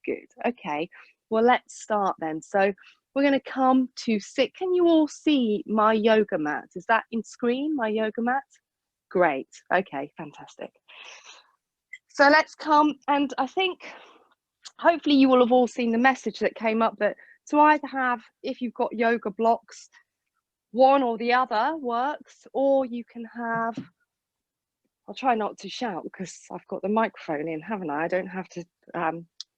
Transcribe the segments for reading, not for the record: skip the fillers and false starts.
good. Okay, well, let's start then. So we're going to come to sit. Can you all see my yoga mat? Is that in screen, my yoga mat? Great. Okay, fantastic. So let's come, and I think hopefully you will have all seen the message that came up that to either have, if you've got yoga blocks, one or the other works, or you can have, I'll try not to shout because I've got the microphone in, haven't I? I don't have to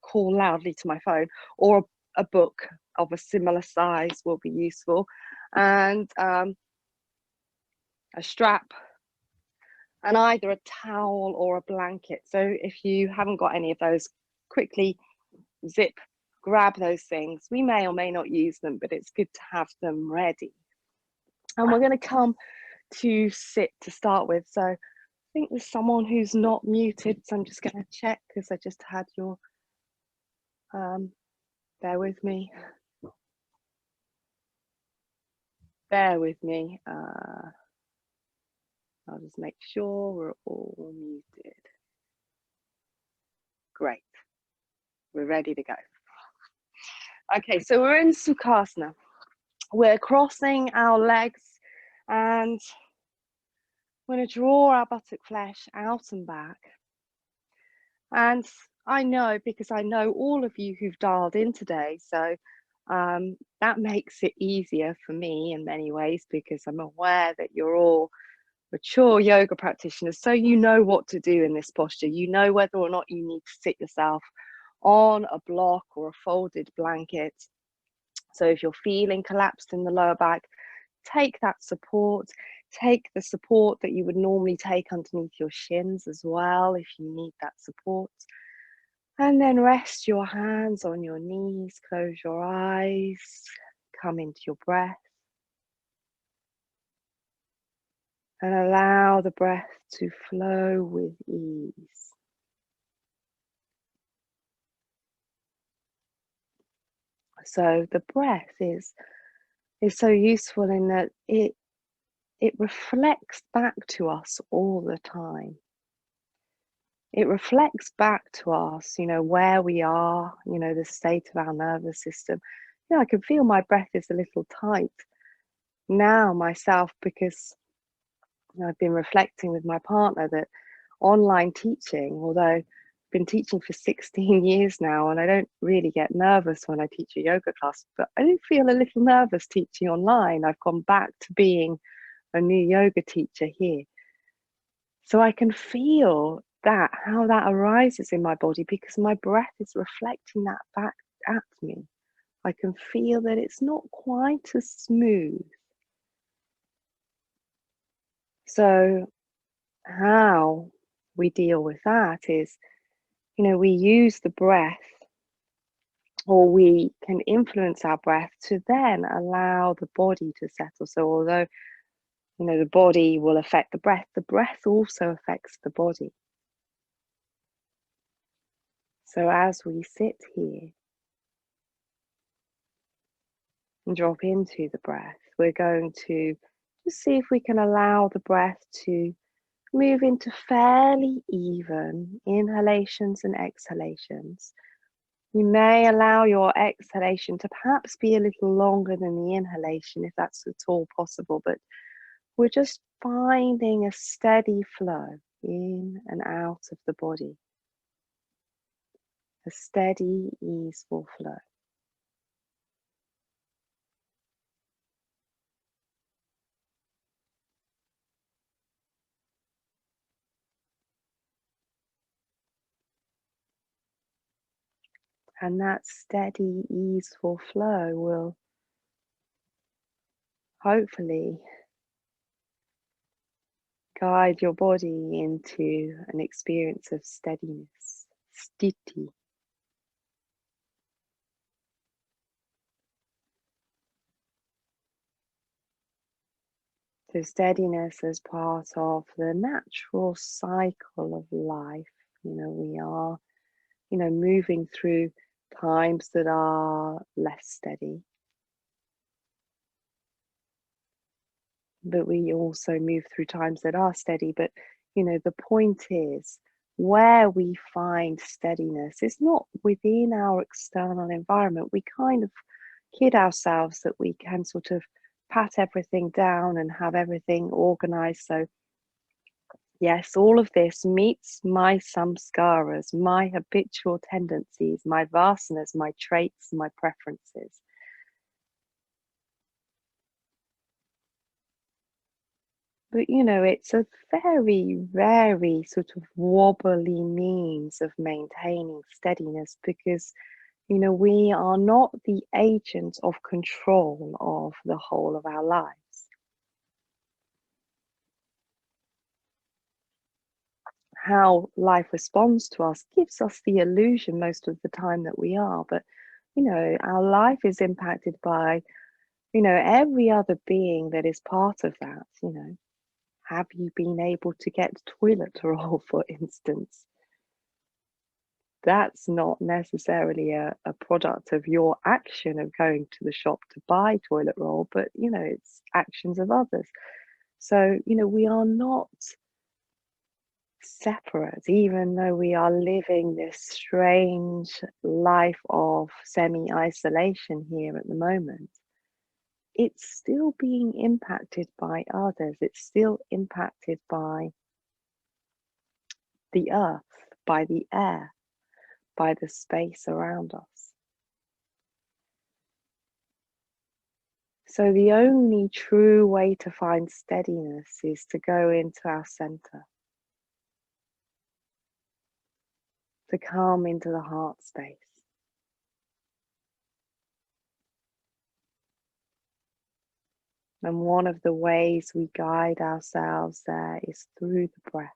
call loudly to my phone, or a book of a similar size will be useful, and a strap, and either a towel or a blanket. So if you haven't got any of those, quickly grab those things. We may or may not use them, but it's good to have them ready. And we're going to come to sit to start with. So I think there's someone who's not muted, so I'm just going to check because I just had your bear with me. I'll just make sure we're all muted. Great, we're ready to go. Okay, so we're in Sukhasana. We're crossing our legs and we're going to draw our buttock flesh out and back. And I know, because I know all of you who've dialed in today, so that makes it easier for me in many ways, because I'm aware that you're all mature yoga practitioners, so you know what to do in this posture. You know whether or not you need to sit yourself on a block or a folded blanket. So if you're feeling collapsed in the lower back, take that support. Take the support that you would normally take underneath your shins as well if you need that support. And then rest your hands on your knees, close your eyes, come into your breath. And allow the breath to flow with ease. So the breath is so useful in that it reflects back to us all the time. It reflects back to us, where we are, the state of our nervous system. I can feel my breath is a little tight now myself, because I've been reflecting with my partner that online teaching, although I've been teaching for 16 years now, and I don't really get nervous when I teach a yoga class, but I do feel a little nervous teaching online. I've gone back to being a new yoga teacher here. So I can feel that, how that arises in my body, because my breath is reflecting that back at me. I can feel that it's not quite as smooth. So how we deal with that is, we use the breath, or we can influence our breath to then allow the body to settle. So although, the body will affect the breath also affects the body. So as we sit here and drop into the breath, we're going to just see if we can allow the breath to move into fairly even inhalations and exhalations. You may allow your exhalation to perhaps be a little longer than the inhalation, if that's at all possible, but we're just finding a steady flow in and out of the body, a steady, easeful flow. And that steady, easeful flow will hopefully guide your body into an experience of steadiness, sthiti. So steadiness as part of the natural cycle of life. We are, moving through times that are less steady. But we also move through times that are steady. But, the point is where we find steadiness is not within our external environment. We kind of kid ourselves that we can sort of pat everything down and have everything organized. So yes, all of this meets my samskaras, my habitual tendencies, my vasanas, my traits, my preferences. But it's a very, very sort of wobbly means of maintaining steadiness because, we are not the agents of control of the whole of our lives. How life responds to us gives us the illusion most of the time that we are, but our life is impacted by every other being that is part of that. Have you been able to get toilet roll, for instance? That's not necessarily a product of your action of going to the shop to buy toilet roll, but it's actions of others. So we are not separate, even though we are living this strange life of semi-isolation here at the moment. It's still being impacted by others. It's still impacted by the earth, by the air, by the space around us. So the only true way to find steadiness is to go into our center, to come into the heart space. And one of the ways we guide ourselves there is through the breath.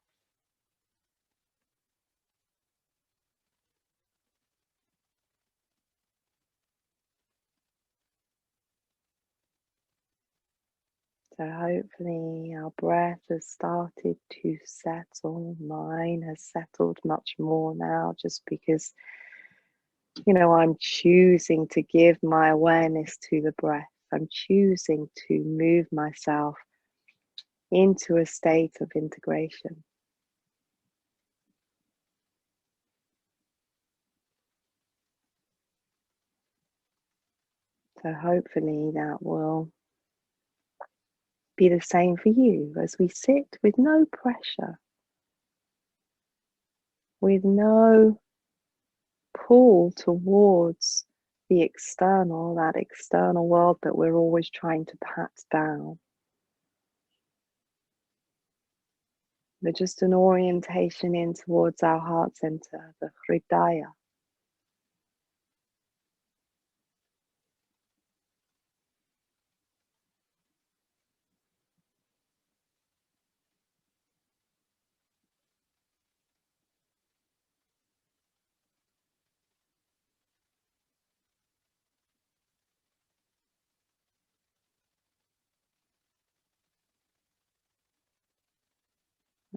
So hopefully our breath has started to settle. Mine has settled much more now just because, I'm choosing to give my awareness to the breath. I'm choosing to move myself into a state of integration. So hopefully that will be the same for you as we sit with no pressure, with no pull towards the external, that external world that we're always trying to pat down. But just an orientation in towards our heart center, the Hridaya.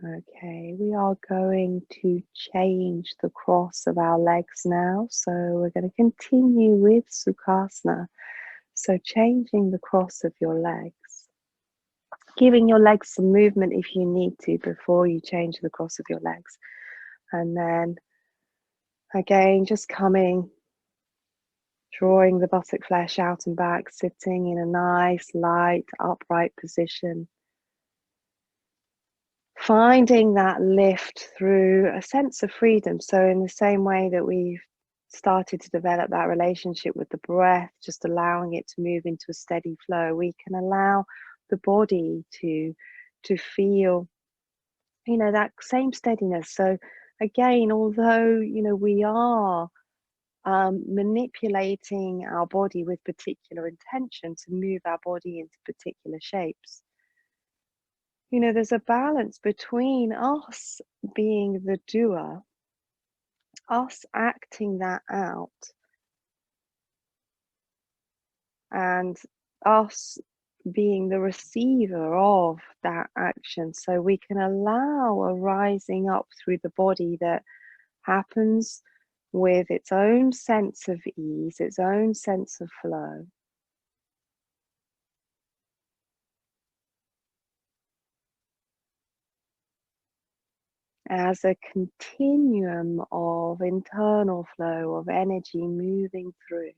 Okay, we are going to change the cross of our legs now. So we're going to continue with Sukhasana. So changing the cross of your legs, giving your legs some movement if you need to before you change the cross of your legs. And then again, just coming, drawing the buttock flesh out and back, sitting in a nice, light, upright position. Finding that lift through a sense of freedom. So in the same way that we've started to develop that relationship with the breath, just allowing it to move into a steady flow, we can allow the body to feel, that same steadiness. So again, although, we are manipulating our body with particular intention to move our body into particular shapes, there's a balance between us being the doer, us acting that out, and us being the receiver of that action. So we can allow a rising up through the body that happens with its own sense of ease, its own sense of flow. as a continuum of internal flow of energy moving through.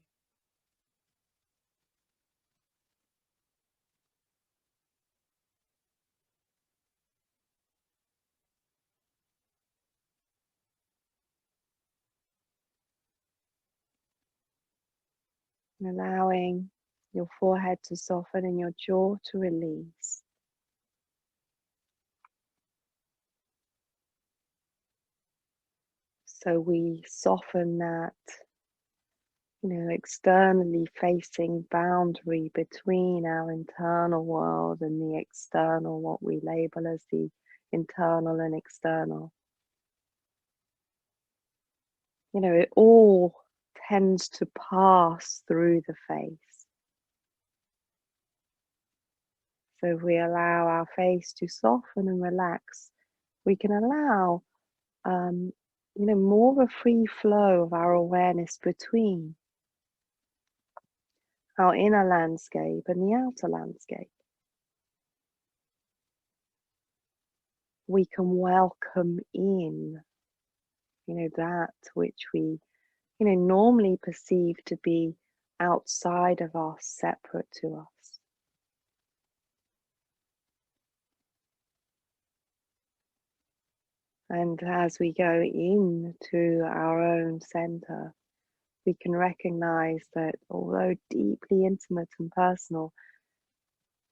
Allowing your forehead to soften and your jaw to release. So we soften that, externally facing boundary between our internal world and the external, what we label as the internal and external. It all tends to pass through the face. So if we allow our face to soften and relax, we can allow more of a free flow of our awareness between our inner landscape and the outer landscape. We can welcome in, that which we, normally perceive to be outside of us, separate to us. And as we go into our own center, we can recognize that although deeply intimate and personal,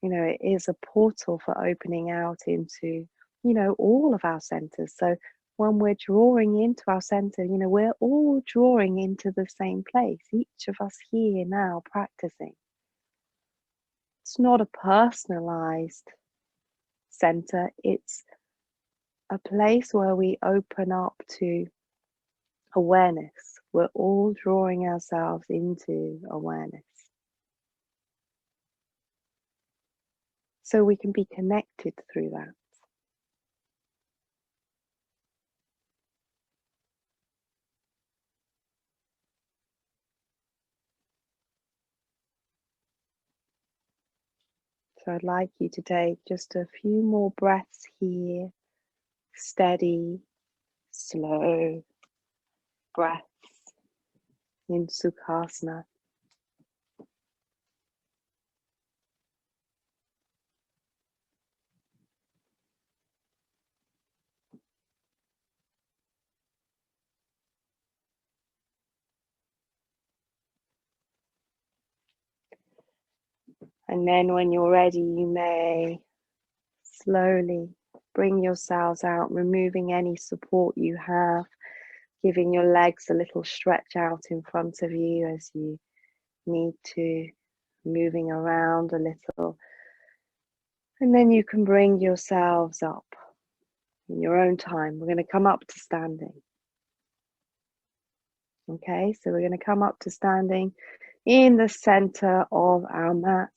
it is a portal for opening out into, all of our centers. So when we're drawing into our center, we're all drawing into the same place, each of us here now practicing. It's not a personalized center, it's a place where we open up to awareness. We're all drawing ourselves into awareness. So we can be connected through that. So I'd like you to take just a few more breaths here, steady, slow breaths in Sukhasana. And then when you're ready, you may slowly bring yourselves out, removing any support you have, giving your legs a little stretch out in front of you as you need to, moving around a little. And then you can bring yourselves up in your own time. We're going to come up to standing. Okay, so we're going to come up to standing in the center of our mat.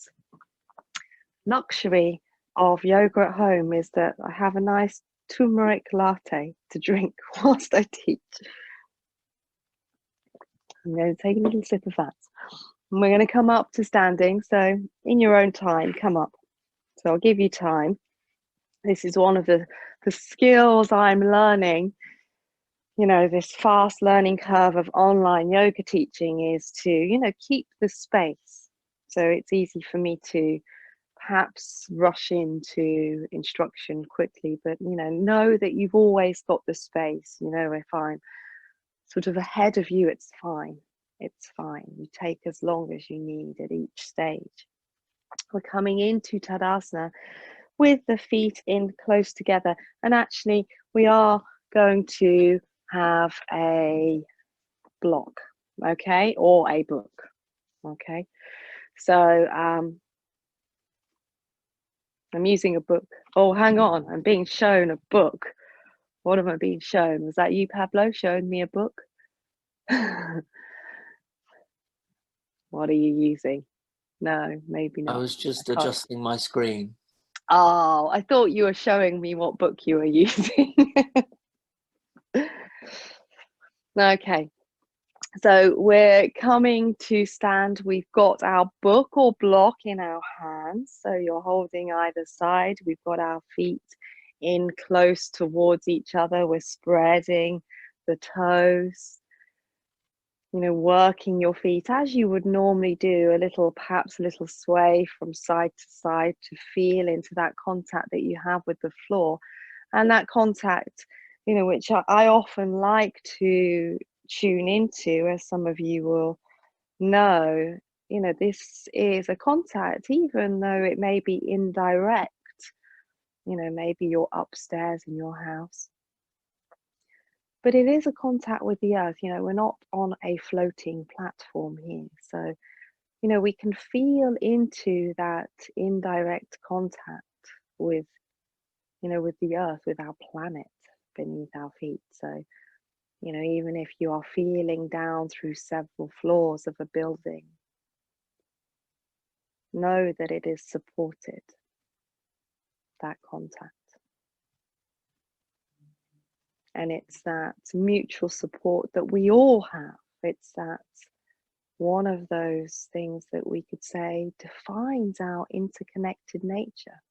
Luxury of yoga at home is that I have a nice turmeric latte to drink whilst I teach. I'm going to take a little sip of that. And we're going to come up to standing. So in your own time, come up. So I'll give you time. This is one of the skills I'm learning. This fast learning curve of online yoga teaching is to, keep the space. So it's easy for me to perhaps rush into instruction quickly, but, know that you've always got the space. If I'm sort of ahead of you, it's fine. It's fine. You take as long as you need at each stage. We're coming into Tadasana with the feet in close together. And actually, we are going to have a block, okay, or a book, okay. So I'm using a book. Oh, hang on, I'm being shown a book. What am I being shown? Was that you, Pablo, showing me a book? What are you using? No, maybe not. I was just adjusting my screen. Oh, I thought you were showing me what book you were using. Okay, so we're coming to stand. We've got our book or block in our hands. So you're holding either side. We've got our feet in close towards each other. We're spreading the toes, working your feet as you would normally do, perhaps a little sway from side to side to feel into that contact that you have with the floor. And that contact, which I often like to tune into, as some of you will know, this is a contact, even though it may be indirect. Maybe you're upstairs in your house, but it is a contact with the earth. We're not on a floating platform here. So, we can feel into that indirect contact with, with the earth, with our planet beneath our feet. So, even if you are feeling down through several floors of a building, know that it is supported, that contact. And it's that mutual support that we all have. It's that one of those things that we could say defines our interconnected nature.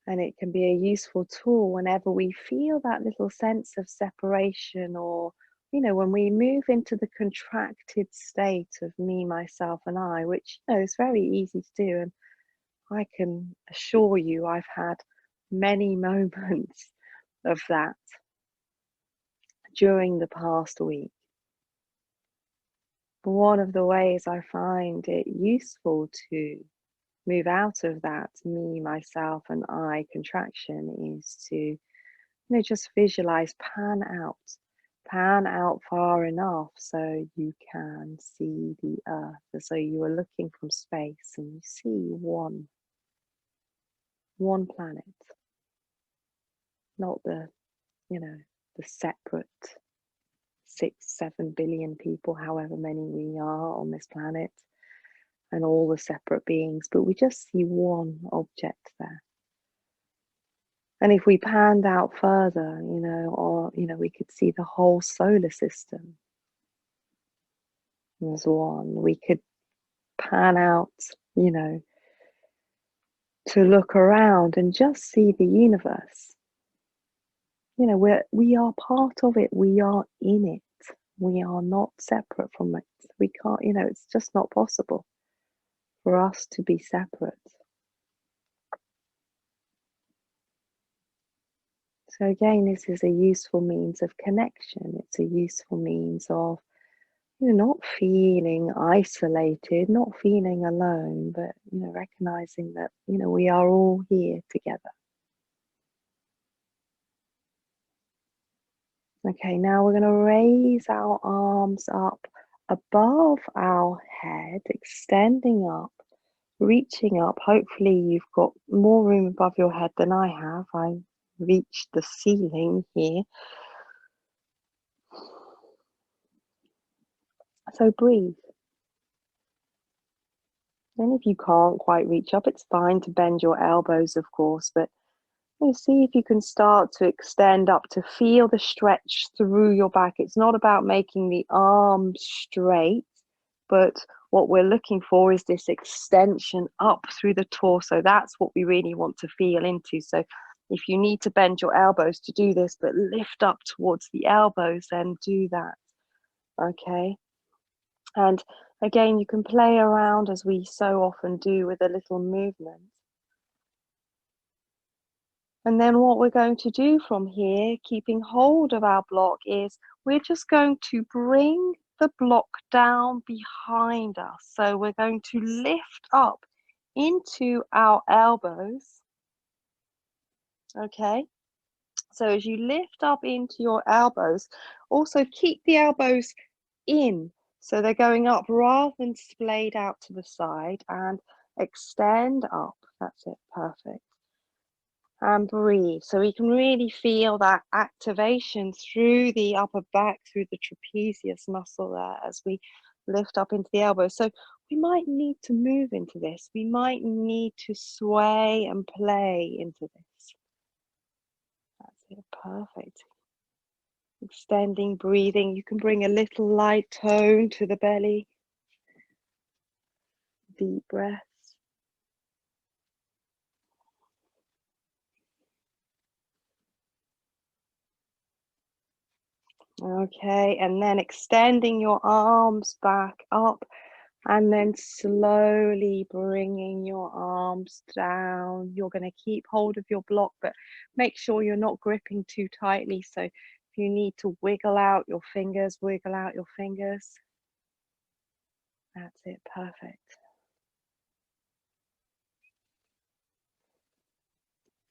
And it can be a useful tool whenever we feel that little sense of separation, or, when we move into the contracted state of me, myself, and I, which, is very easy to do. And I can assure you, I've had many moments of that during the past week. One of the ways I find it useful to move out of that me, myself, and I contraction is to, just visualize, pan out far enough so you can see the earth. So you are looking from space and you see one planet, not the separate 6-7 billion people, however many we are on this planet, and all the separate beings, but we just see one object there. And if we panned out further, we could see the whole solar system as one. We could pan out, to look around and just see the universe. We are part of it. We are in it. We are not separate from it. We can't, it's just not possible for us to be separate. So again, this is a useful means of connection. It's a useful means of, not feeling isolated, not feeling alone, but, recognizing that, we are all here together. Okay, now we're going to raise our arms up above our head, extending up, reaching up. Hopefully you've got more room above your head than I have. I reached the ceiling here. So breathe. And if you can't quite reach up, it's fine to bend your elbows, of course, but see if you can start to extend up, to feel the stretch through your back. It's not about making the arms straight, but what we're looking for is this extension up through the torso. That's what we really want to feel into. So if you need to bend your elbows to do this, but lift up towards the elbows, then do that. Okay. And again, you can play around, as we so often do, with a little movement. And then what we're going to do from here, keeping hold of our block, is we're just going to bring the block down behind us. So we're going to lift up into our elbows. Okay. So as you lift up into your elbows, also keep the elbows in. So they're going up rather than splayed out to the side, and extend up. That's it. Perfect. And breathe. So we can really feel that activation through the upper back, through the trapezius muscle there, as we lift up into the elbows. So we might need to move into this. We might need to sway and play into this. That's it. Perfect. Extending, breathing. You can bring a little light tone to the belly. Deep breaths. Okay, and then extending your arms back up, and then slowly bringing your arms down. You're going to keep hold of your block, but make sure you're not gripping too tightly. So if you need to wiggle out your fingers, wiggle out your fingers. That's it, perfect.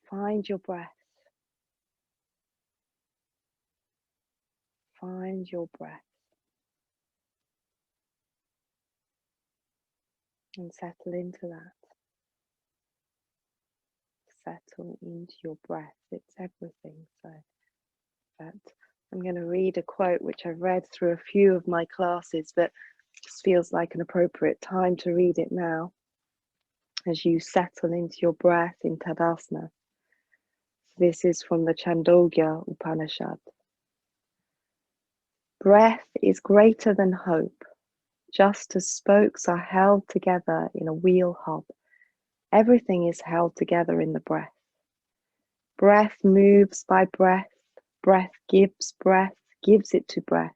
Find your breath. Find your breath. And settle into that. Settle into your breath. It's everything. So that I'm going to read a quote which I've read through a few of my classes, but just feels like an appropriate time to read it now as you settle into your breath in Tadasana. This is from the Chandogya Upanishad. Breath is greater than hope, just as spokes are held together in a wheel hub. Everything is held together in the breath. Breath moves by breath. Breath gives it to breath.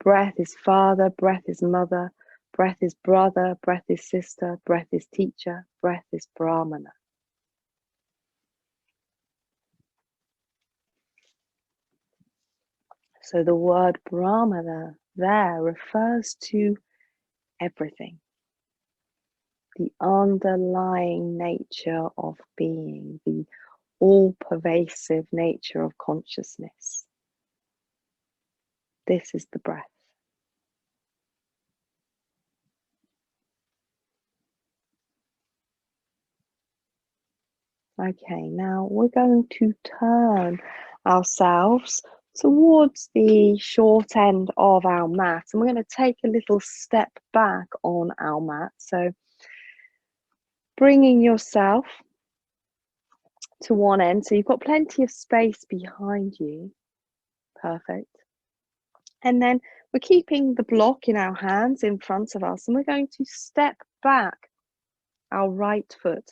Breath is father, breath is mother, breath is brother, breath is sister, breath is teacher, breath is Brahmana. So the word Brahmana there refers to everything. The underlying nature of being, the all-pervasive nature of consciousness. This is the breath. Okay, now we're going to turn ourselves towards the short end of our mat, and we're going to take a little step back on our mat. So bringing yourself to one end, so you've got plenty of space behind you. Perfect. And then we're keeping the block in our hands in front of us, and we're going to step back our right foot.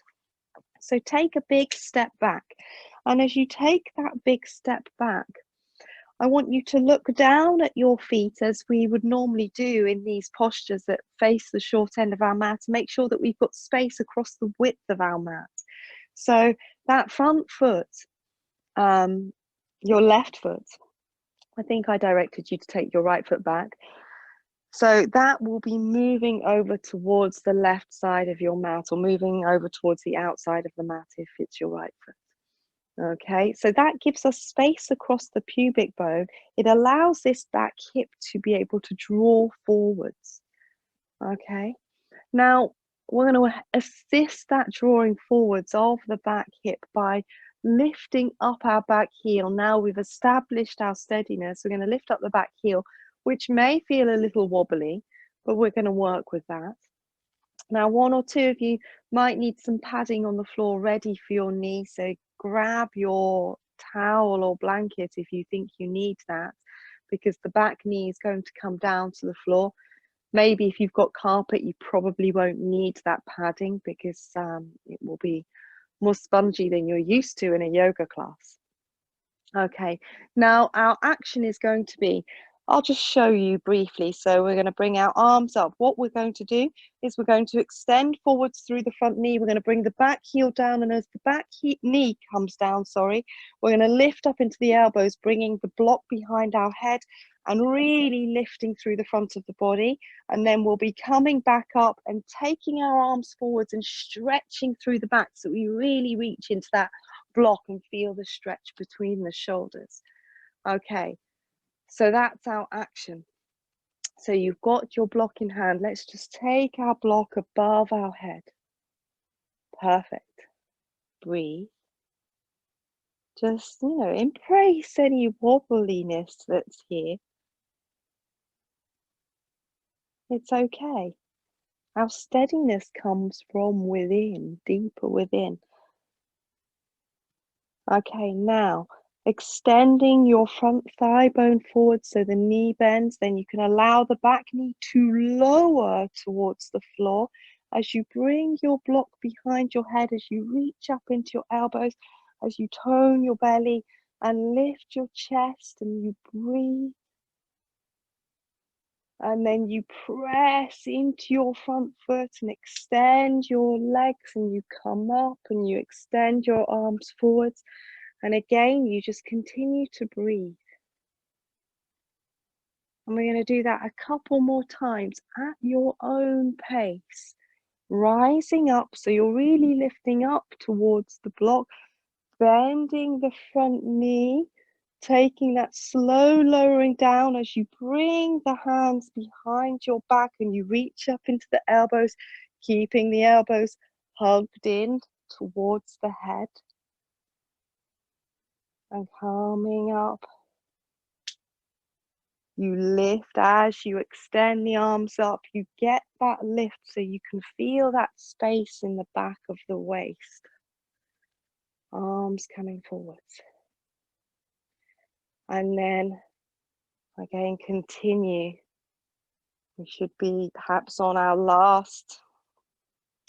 So take a big step back, and as you take that big step back, I want you to look down at your feet as we would normally do in these postures that face the short end of our mat, to make sure that we've got space across the width of our mat. So that front foot, your left foot, I think I directed you to take your right foot back. So that will be moving over towards the left side of your mat, or moving over towards the outside of the mat if it's your right foot. Okay, so that gives us space across the pubic bone. It allows this back hip to be able to draw forwards. Okay, now we're going to assist that drawing forwards of the back hip by lifting up our back heel. Now we've established our steadiness. We're going to lift up the back heel, which may feel a little wobbly, but we're going to work with that. Now, one or two of you might need some padding on the floor ready for your knee, so grab your towel or blanket if you think you need that, because the back knee is going to come down to the floor. Maybe if you've got carpet, you probably won't need that padding, because it will be more spongy than you're used to in a yoga class. Okay, now our action is going to be, I'll just show you briefly. So we're going to bring our arms up. What we're going to do is we're going to extend forwards through the front knee. We're going to bring the back heel down, and as the back knee comes down, we're going to lift up into the elbows, bringing the block behind our head and really lifting through the front of the body. And then we'll be coming back up and taking our arms forwards and stretching through the back, so we really reach into that block and feel the stretch between the shoulders. Okay, so that's our action. So you've got your block in hand. Let's just take our block above our head. Perfect. Breathe. Just, embrace any wobbliness that's here. It's okay. Our steadiness comes from within, deeper within. Okay, now extending your front thigh bone forward so the knee bends. Then you can allow the back knee to lower towards the floor as you bring your block behind your head, as you reach up into your elbows, as you tone your belly. and lift your chest and you breathe. And then you press into your front foot and extend your legs, and you come up and you extend your arms forwards. And again, you just continue to breathe. And we're going to do that a couple more times at your own pace. Rising up, so you're really lifting up towards the block, bending the front knee, taking that slow lowering down as you bring the hands behind your back and you reach up into the elbows, keeping the elbows hugged in towards the head. And coming up, you lift as you extend the arms up. You get that lift so you can feel that space in the back of the waist. Arms coming forwards. And then again, continue. We should be perhaps on our last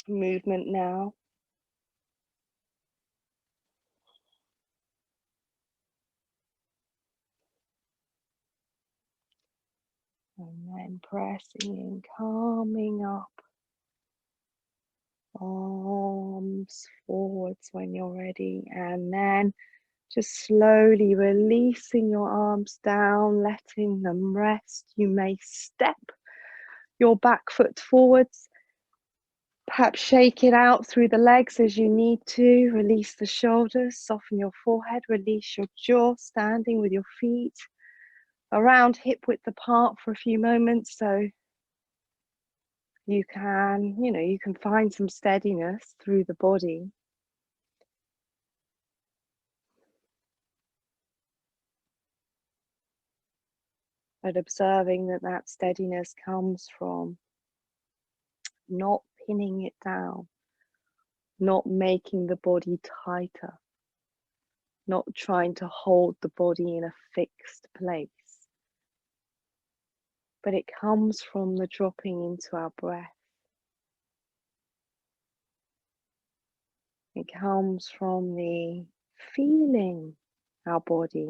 movement now. And then pressing in, coming up. Arms forwards when you're ready. And then just slowly releasing your arms down, letting them rest. You may step your back foot forwards. Perhaps shake it out through the legs as you need to. Release the shoulders, soften your forehead, release your jaw, standing with your feet around hip width apart for a few moments, so you can find some steadiness through the body. But observing that steadiness comes from not pinning it down, not making the body tighter, not trying to hold the body in a fixed place. But it comes from the dropping into our breath. It comes from the feeling our body,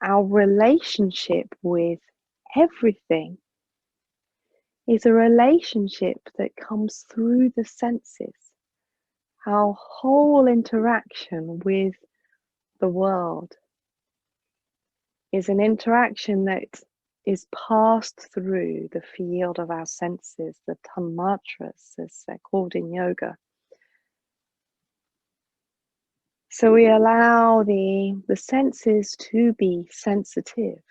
our relationship with everything is a relationship that comes through the senses. Our whole interaction with the world is an interaction that is passed through the field of our senses, the tanmatras, as they're called in yoga. So we allow the senses to be sensitive,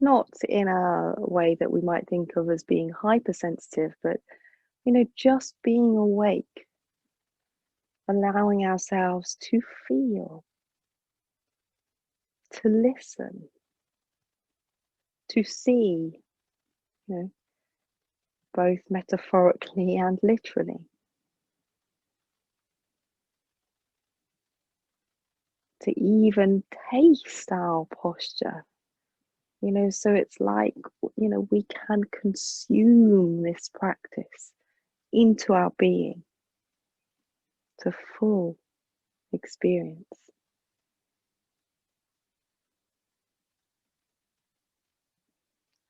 not in a way that we might think of as being hypersensitive, but just being awake, allowing ourselves to feel, to listen, to see, both metaphorically and literally, to even taste our posture, so it's like, we can consume this practice into our being to full experience.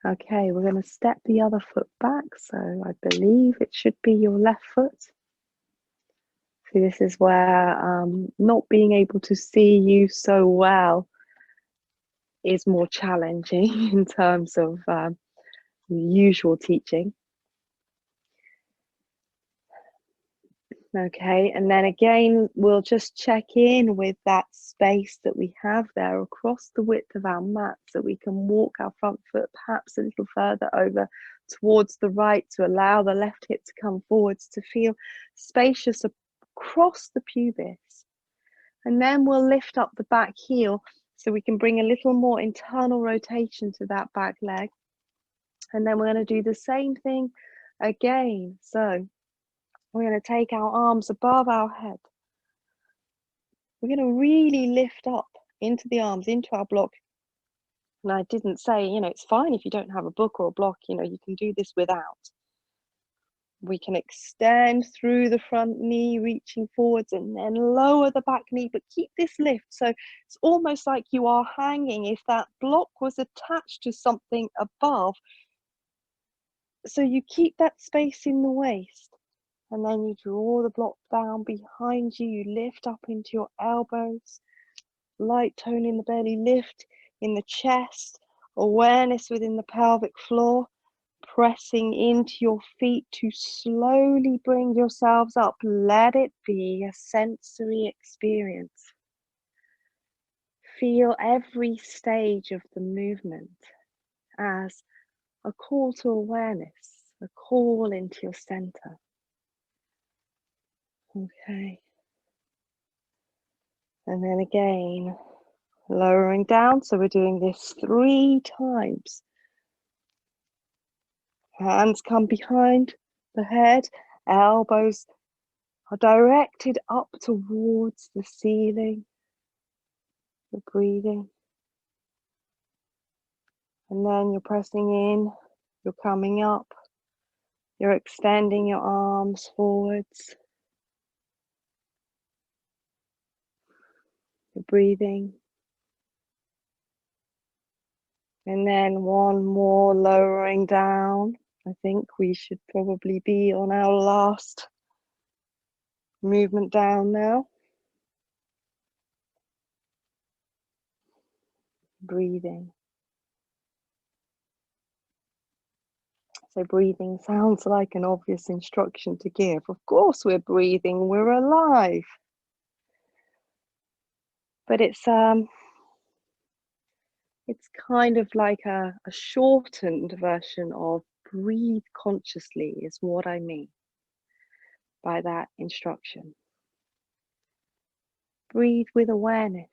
Okay, we're going to step the other foot back, so I believe it should be your left foot. So this is where not being able to see you so well is more challenging in terms of usual teaching. Okay, and then again, we'll just check in with that space that we have there across the width of our mat, so we can walk our front foot perhaps a little further over towards the right to allow the left hip to come forwards, to feel spacious across the pubis. And then we'll lift up the back heel so we can bring a little more internal rotation to that back leg. And then we're going to do the same thing again. So we're going to take our arms above our head. We're going to really lift up into the arms, into our block. And I didn't say, it's fine if you don't have a book or a block, you can do this without. We can extend through the front knee, reaching forwards, and then lower the back knee, but keep this lift. So it's almost like you are hanging if that block was attached to something above. So you keep that space in the waist, and then you draw the block down behind you. You lift up into your elbows, light tone in the belly, lift in the chest, awareness within the pelvic floor. Pressing into your feet to slowly bring yourselves up. Let it be a sensory experience. Feel every stage of the movement as a call to awareness, a call into your center. Okay. And then again, lowering down. So we're doing this 3 times. Hands come behind the head, elbows are directed up towards the ceiling. You're breathing. And then you're pressing in, you're coming up, you're extending your arms forwards. You're breathing. And then one more lowering down. I think we should probably be on our last movement down now. Breathing. So breathing sounds like an obvious instruction to give. Of course we're breathing, we're alive. But it's kind of like a shortened version of breathe consciously is what I mean by that instruction. Breathe with awareness.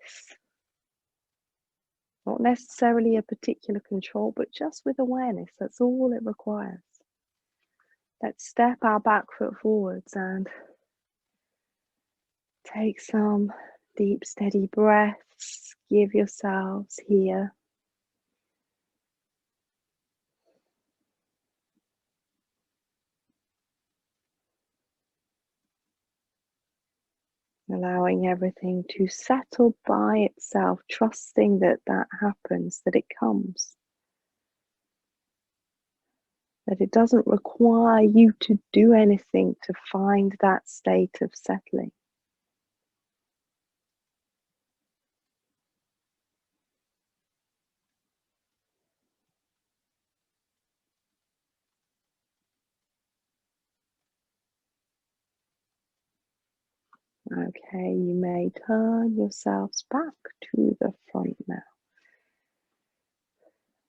Not necessarily a particular control, but just with awareness. That's all it requires. Let's step our back foot forwards and take some deep, steady breaths. Give yourselves here. Allowing everything to settle by itself, trusting that that happens, that it comes. That it doesn't require you to do anything to find that state of settling. Okay, you may turn yourselves back to the front now.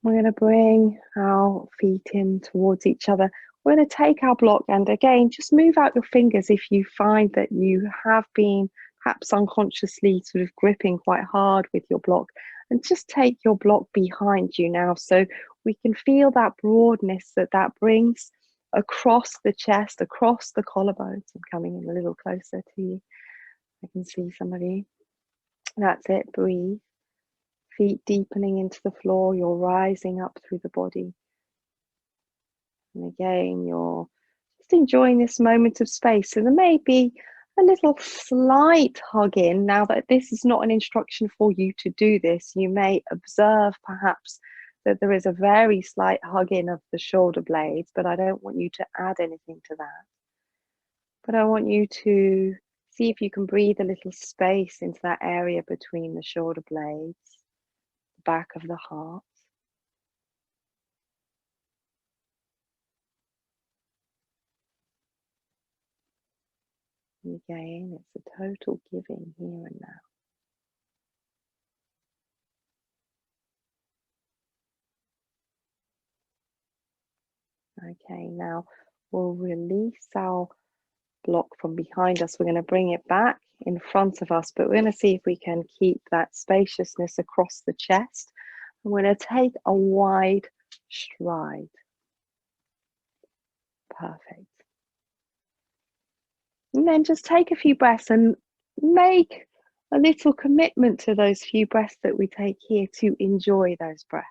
We're going to bring our feet in towards each other. We're going to take our block and again, just move out your fingers if you find that you have been perhaps unconsciously sort of gripping quite hard with your block, and just take your block behind you now so we can feel that broadness that brings across the chest, across the collarbones. I'm coming in a little closer to you. I can see some of you. That's it, breathe. Feet deepening into the floor, you're rising up through the body. And again, you're just enjoying this moment of space. So there may be a little slight hug in. Now that this is not an instruction for you to do this, you may observe perhaps that there is a very slight hug in of the shoulder blades, but I don't want you to add anything to that. But I want you to see if you can breathe a little space into that area between the shoulder blades, the back of the heart. And again, it's a total giving here and now. Okay, now we'll release our block from behind us. We're going to bring it back in front of us, but we're going to see if we can keep that spaciousness across the chest. I'm going to take a wide stride. Perfect. And then just take a few breaths and make a little commitment to those few breaths that we take here to enjoy those breaths.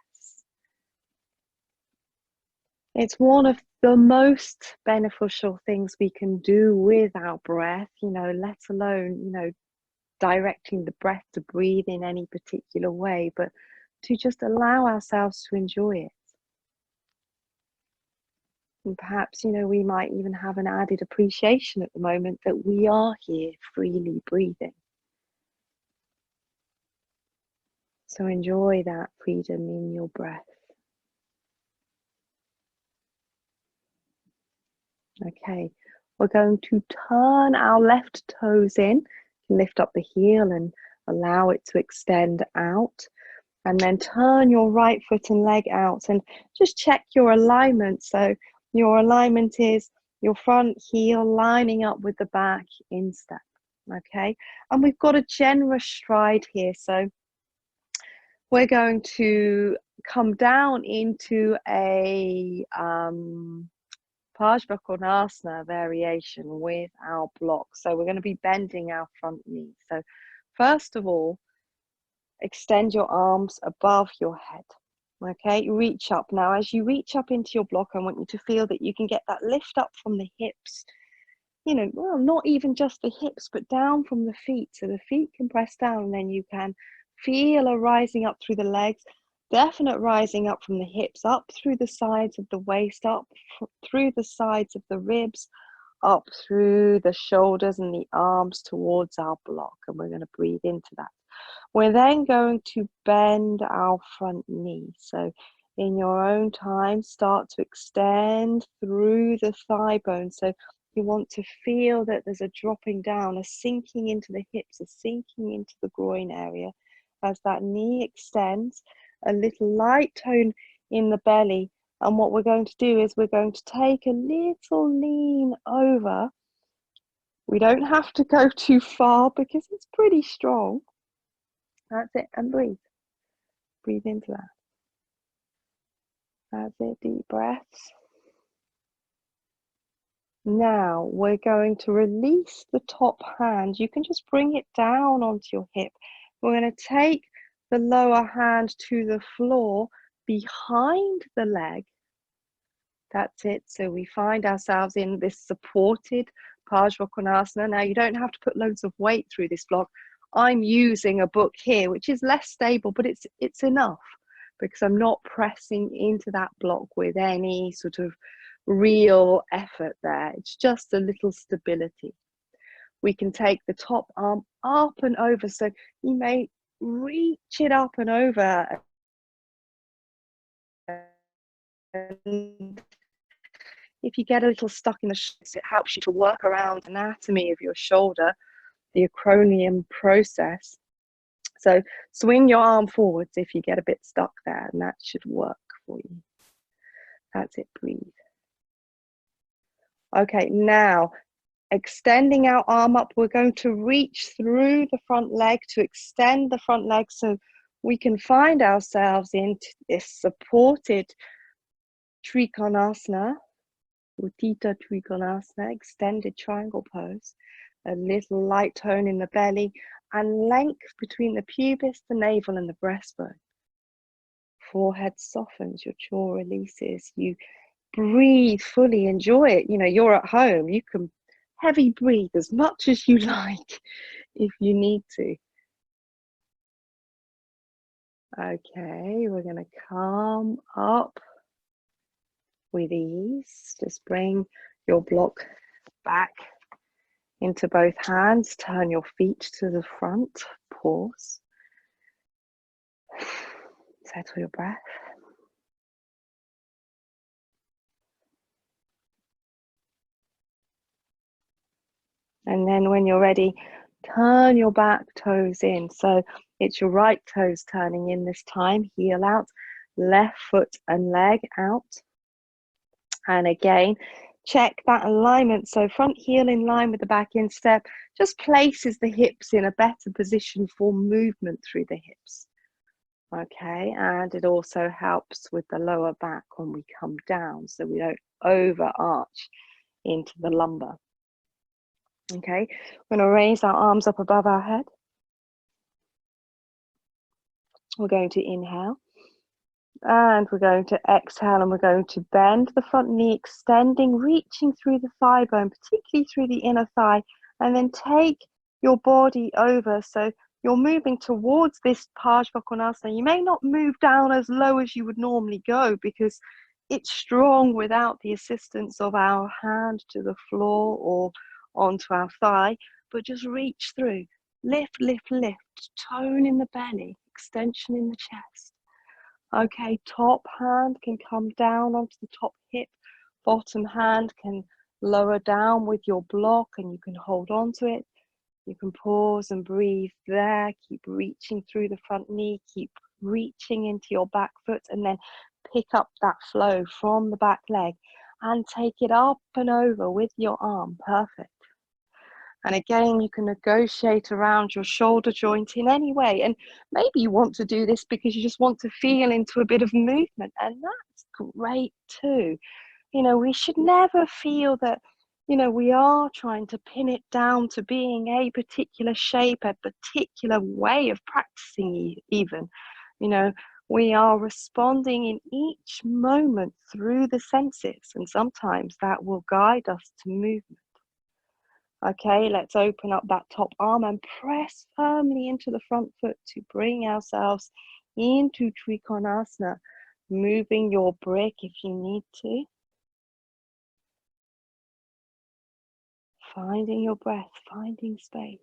It's one of the most beneficial things we can do with our breath, let alone, directing the breath to breathe in any particular way, but to just allow ourselves to enjoy it. And perhaps, we might even have an added appreciation at the moment that we are here freely breathing. So enjoy that freedom in your breath. Okay, we're going to turn our left toes in, lift up the heel and allow it to extend out. And then turn your right foot and leg out and just check your alignment. So your alignment is your front heel lining up with the back in step. Okay, and we've got a generous stride here. So we're going to come down into a Uttanasan variation with our block. So we're going to be bending our front knee. So first of all, extend your arms above your head. Okay, reach up. Now, as you reach up into your block, I want you to feel that you can get that lift up from the hips. Well, not even just the hips, but down from the feet. So the feet can press down, and then you can feel a rising up through the legs, definite rising up from the hips, up through the sides of the waist, up through the sides of the ribs, up through the shoulders and the arms towards our block. And we're going to breathe into that. We're then going to bend our front knee. So in your own time, start to extend through the thigh bone. So you want to feel that there's a dropping down, a sinking into the hips, a sinking into the groin area. As that knee extends, a little light tone in the belly. And what we're going to do is we're going to take a little lean over. We don't have to go too far because it's pretty strong. That's it, and breathe. Breathe into that. That's it, deep breaths. Now we're going to release the top hand. You can just bring it down onto your hip. We're going to take the lower hand to the floor behind the leg. That's it. So we find ourselves in this supported Parsvakonasana. Now you don't have to put loads of weight through this block. I'm using a book here, which is less stable, but it's enough because I'm not pressing into that block with any sort of real effort there. It's just a little stability. We can take the top arm up and over. So you may reach it up and over. And if you get a little stuck in the shoulders, it helps you to work around the anatomy of your shoulder, the acromion process. So swing your arm forwards if you get a bit stuck there, and that should work for you. That's it, breathe. Okay, now extending our arm up, we're going to reach through the front leg to extend the front leg so we can find ourselves in this supported Trikonasana, Uttita Trikonasana, extended triangle pose. A little light tone in the belly and length between the pubis, the navel and the breastbone. Forehead softens, your jaw releases. You breathe fully, enjoy it. You're at home. You can heavy breathe as much as you like if you need to. Okay, we're going to come up with ease. Just bring your block back into both hands. Turn your feet to the front. Pause. Settle your breath. And then when you're ready, turn your back toes in. So it's your right toes turning in this time. Heel out, left foot and leg out. And again, check that alignment. So front heel in line with the back instep just places the hips in a better position for movement through the hips. Okay, and it also helps with the lower back when we come down so we don't overarch into the lumbar. Okay, we're going to raise our arms up above our head. We're going to inhale And we're going to exhale, and we're going to bend the front knee, extending, reaching through the thigh bone, particularly through the inner thigh, and then take your body over. So you're moving towards this Parsvakonasana. You may not move down as low as you would normally go because it's strong without the assistance of our hand to the floor or onto our thigh, but just reach through. Lift, lift, lift. Tone in the belly, extension in the chest. Okay, top hand can come down onto the top hip. Bottom hand can lower down with your block and you can hold on to it. You can pause and breathe there. Keep reaching through the front knee. Keep reaching into your back foot, and then pick up that flow from the back leg and take it up and over with your arm. Perfect. And again, you can negotiate around your shoulder joint in any way. And maybe you want to do this because you just want to feel into a bit of movement, and that's great too. You know, we should never feel that, you know, we are trying to pin it down to being a particular shape, a particular way of practicing even. You know, we are responding in each moment through the senses, and sometimes that will guide us to movement. Okay, let's open up that top arm and press firmly into the front foot to bring ourselves into Trikonasana, moving your brick if you need to. Finding your breath, finding space.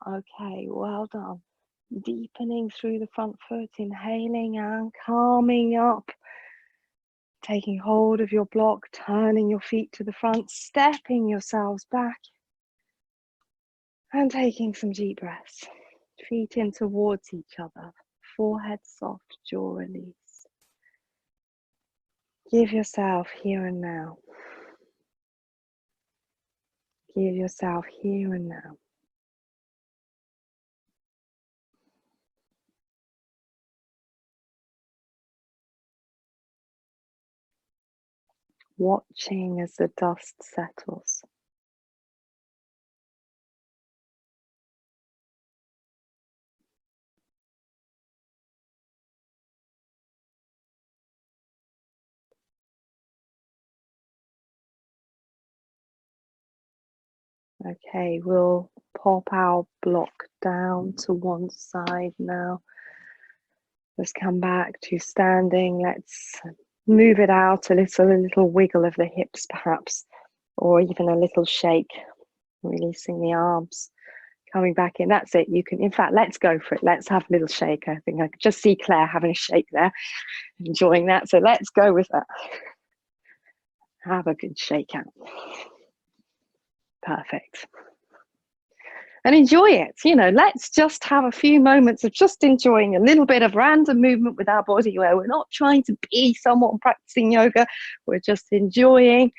Okay, well done. Deepening through the front foot, inhaling and calming up. Taking hold of your block, turning your feet to the front, stepping yourselves back. And taking some deep breaths. Feet in towards each other. Forehead soft, jaw release. Give yourself here and now. Give yourself here and now. Watching as the dust settles. Okay, we'll pop our block down to one side now. Let's come back to standing. Let's move it out a little wiggle of the hips perhaps, or even a little shake, releasing the arms, coming back in. That's it. You can, in fact, let's go for it. Let's have a little shake. I think I could just see Claire having a shake there, enjoying that. So let's go with that. Have a good shake out. Perfect. And enjoy it. You know, let's just have a few moments of just enjoying a little bit of random movement with our body where we're not trying to be someone practicing yoga. We're just enjoying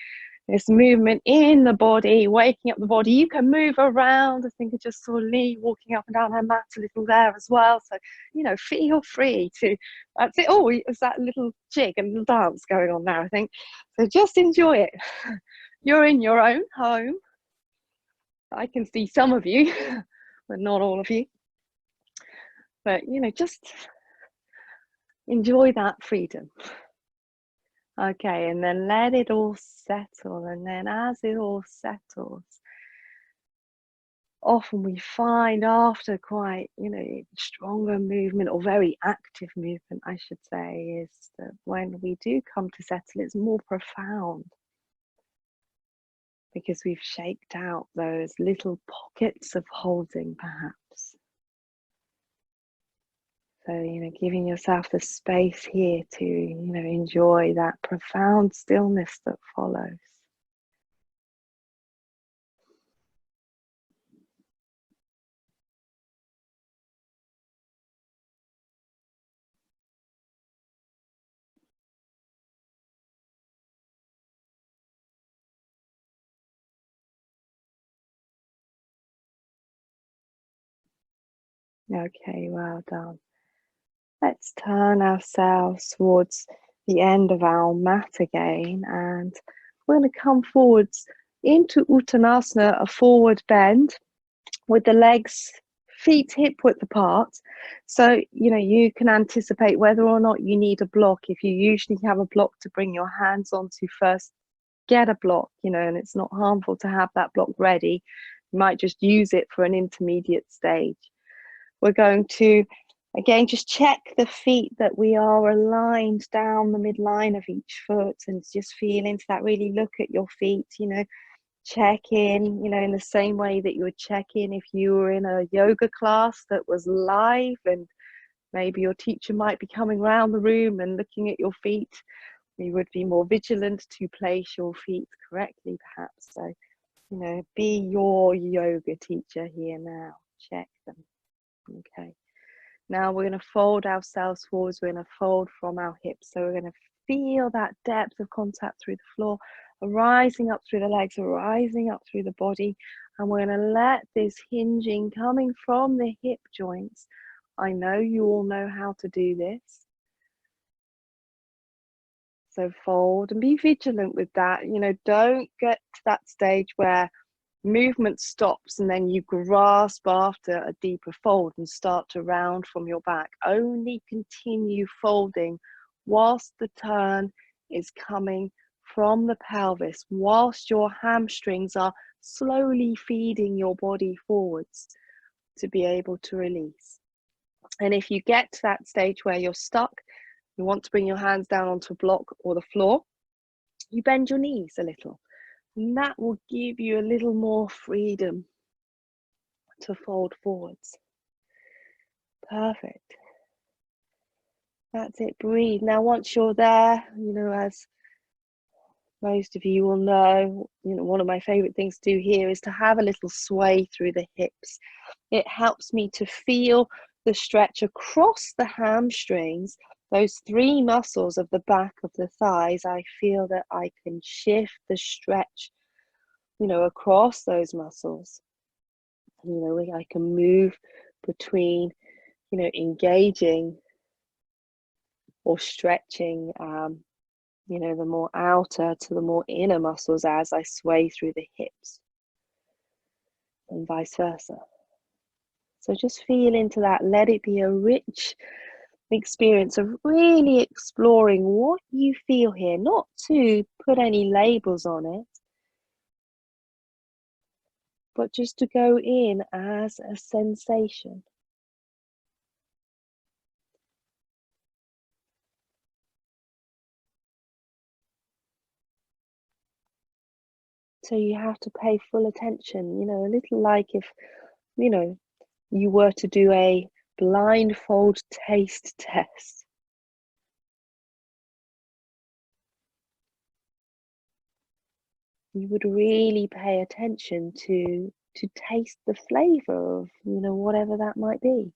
this movement in the body, waking up the body. You can move around. I think I just saw Lee walking up and down her mat a little there as well. So, you know, feel free to, that's it. Oh, there's that little jig and little dance going on now, I think. So just enjoy it. You're in your own home. I can see some of you, but not all of you. But, you know, just enjoy that freedom. Okay, and then let it all settle. And then as it all settles, often we find after quite, you know, stronger movement or very active movement, I should say, is that when we do come to settle, it's more profound. Because we've shaked out those little pockets of holding, perhaps. So, you know, giving yourself the space here to, you know, enjoy that profound stillness that follows. Okay, well done. Let's turn ourselves towards the end of our mat again, and we're going to come forwards into Uttanasana, a forward bend with the legs feet hip width apart. So, you can anticipate whether or not you need a block. If you usually have a block to bring your hands onto first, get a block, and it's not harmful to have that block ready. You might just use it for an intermediate stage. We're going to, again, just check the feet that we are aligned down the midline of each foot, and just feel into that. Really look at your feet, check in, in the same way that you would check in if you were in a yoga class that was live, and maybe your teacher might be coming around the room and looking at your feet. You would be more vigilant to place your feet correctly, perhaps. So, be your yoga teacher here now. Check them. Okay. Now we're going to fold ourselves forwards. We're going to fold from our hips. So we're going to feel that depth of contact through the floor, rising up through the legs, rising up through the body. And we're going to let this hinging coming from the hip joints. I know you all know how to do this. So fold and be vigilant with that. Don't get to that stage where movement stops and then you grasp after a deeper fold and start to round from your back. Only continue folding whilst the turn is coming from the pelvis, whilst your hamstrings are slowly feeding your body forwards to be able to release. And if you get to that stage where you're stuck, you want to bring your hands down onto a block or the floor, you bend your knees a little. And that will give you a little more freedom to fold forwards. Perfect. That's it. Breathe. Now, once you're there, as most of you will know, one of my favorite things to do here is to have a little sway through the hips. It helps me to feel the stretch across the hamstrings, those three muscles of the back of the thighs. I feel that I can shift the stretch, across those muscles. I can move between, engaging or stretching, the more outer to the more inner muscles as I sway through the hips, and vice versa. So just feel into that. Let it be a rich experience of really exploring what you feel here, not to put any labels on it, but just to go in as a sensation. So you have to pay full attention, a little like if, you were to do a blindfold taste test. You would really pay attention to taste the flavor of, whatever that might be.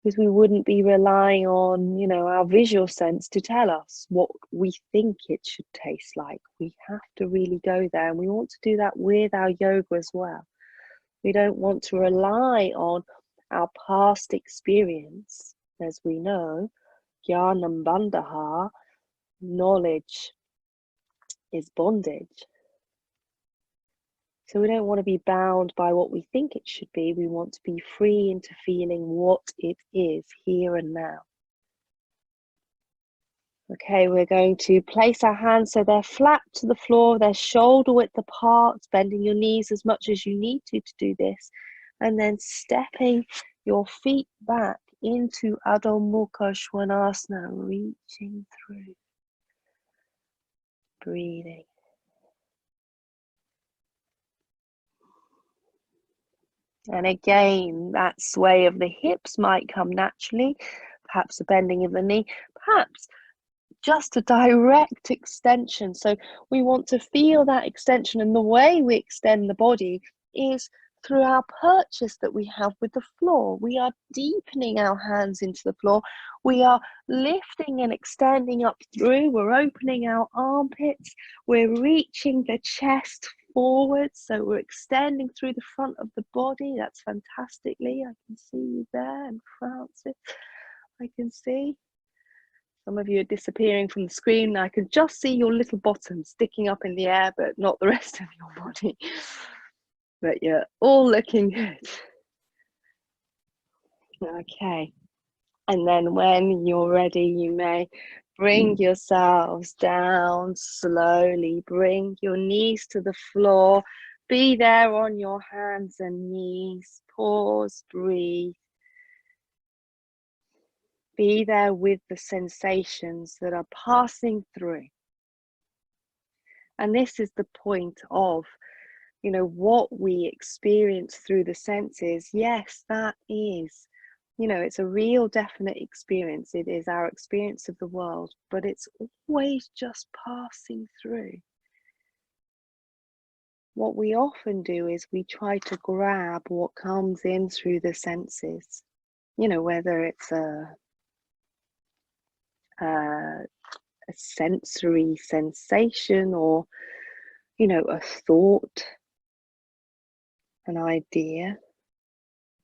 Because we wouldn't be relying on, our visual sense to tell us what we think it should taste like. We have to really go there, and we want to do that with our yoga as well. We don't want to rely on our past experience. As we know, jnanam bandha, knowledge is bondage. So we don't want to be bound by what we think it should be. We want to be free into feeling what it is here and now. Okay, we're going to place our hands so they're flat to the floor, they're shoulder width apart, bending your knees as much as you need to do this, and then stepping your feet back into Adho Mukha Svanasana, reaching through, breathing. And again, that sway of the hips might come naturally, perhaps a bending of the knee, perhaps just a direct extension. So we want to feel that extension, and the way we extend the body is through our purchase that we have with the floor. We are deepening our hands into the floor. We are lifting and extending up through. We're opening our armpits. We're reaching the chest forward, so we're extending through the front of the body. That's fantastically. I can see you there, and Francis, I can see. Some of you are disappearing from the screen. I can just see your little bottom sticking up in the air, but not the rest of your body. but you're all looking good. Okay. And then when you're ready, you may bring yourselves down slowly. Bring your knees to the floor. Be there on your hands and knees. Pause, breathe. Be there with the sensations that are passing through. And this is the point of, what we experience through the senses. Yes, that is, it's a real definite experience. It is our experience of the world, but it's always just passing through. What we often do is we try to grab what comes in through the senses, whether it's a sensory sensation or, a thought, an idea,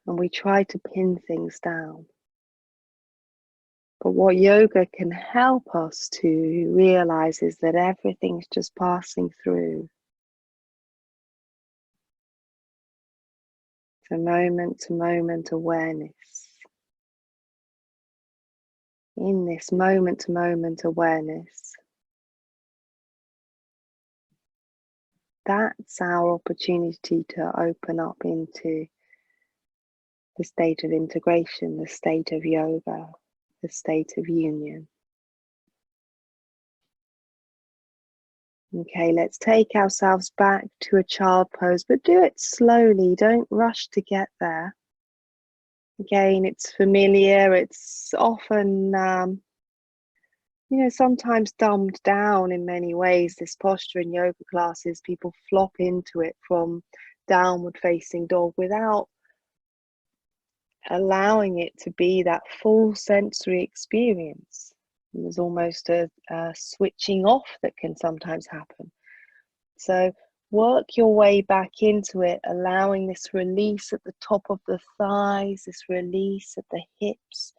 and we try to pin things down. But what yoga can help us to realize is that everything's just passing through. It's a moment-to-moment awareness. In this moment-to-moment awareness, that's our opportunity to open up into the state of integration, the state of yoga, the state of union. Okay, let's take ourselves back to a child pose, but do it slowly. Don't rush to get there. Again, it's familiar. It's often, sometimes dumbed down in many ways. This posture in yoga classes, people flop into it from downward facing dog without allowing it to be that full sensory experience. And there's almost a switching off that can sometimes happen. So work your way back into it, allowing this release at the top of the thighs, this release at the hips,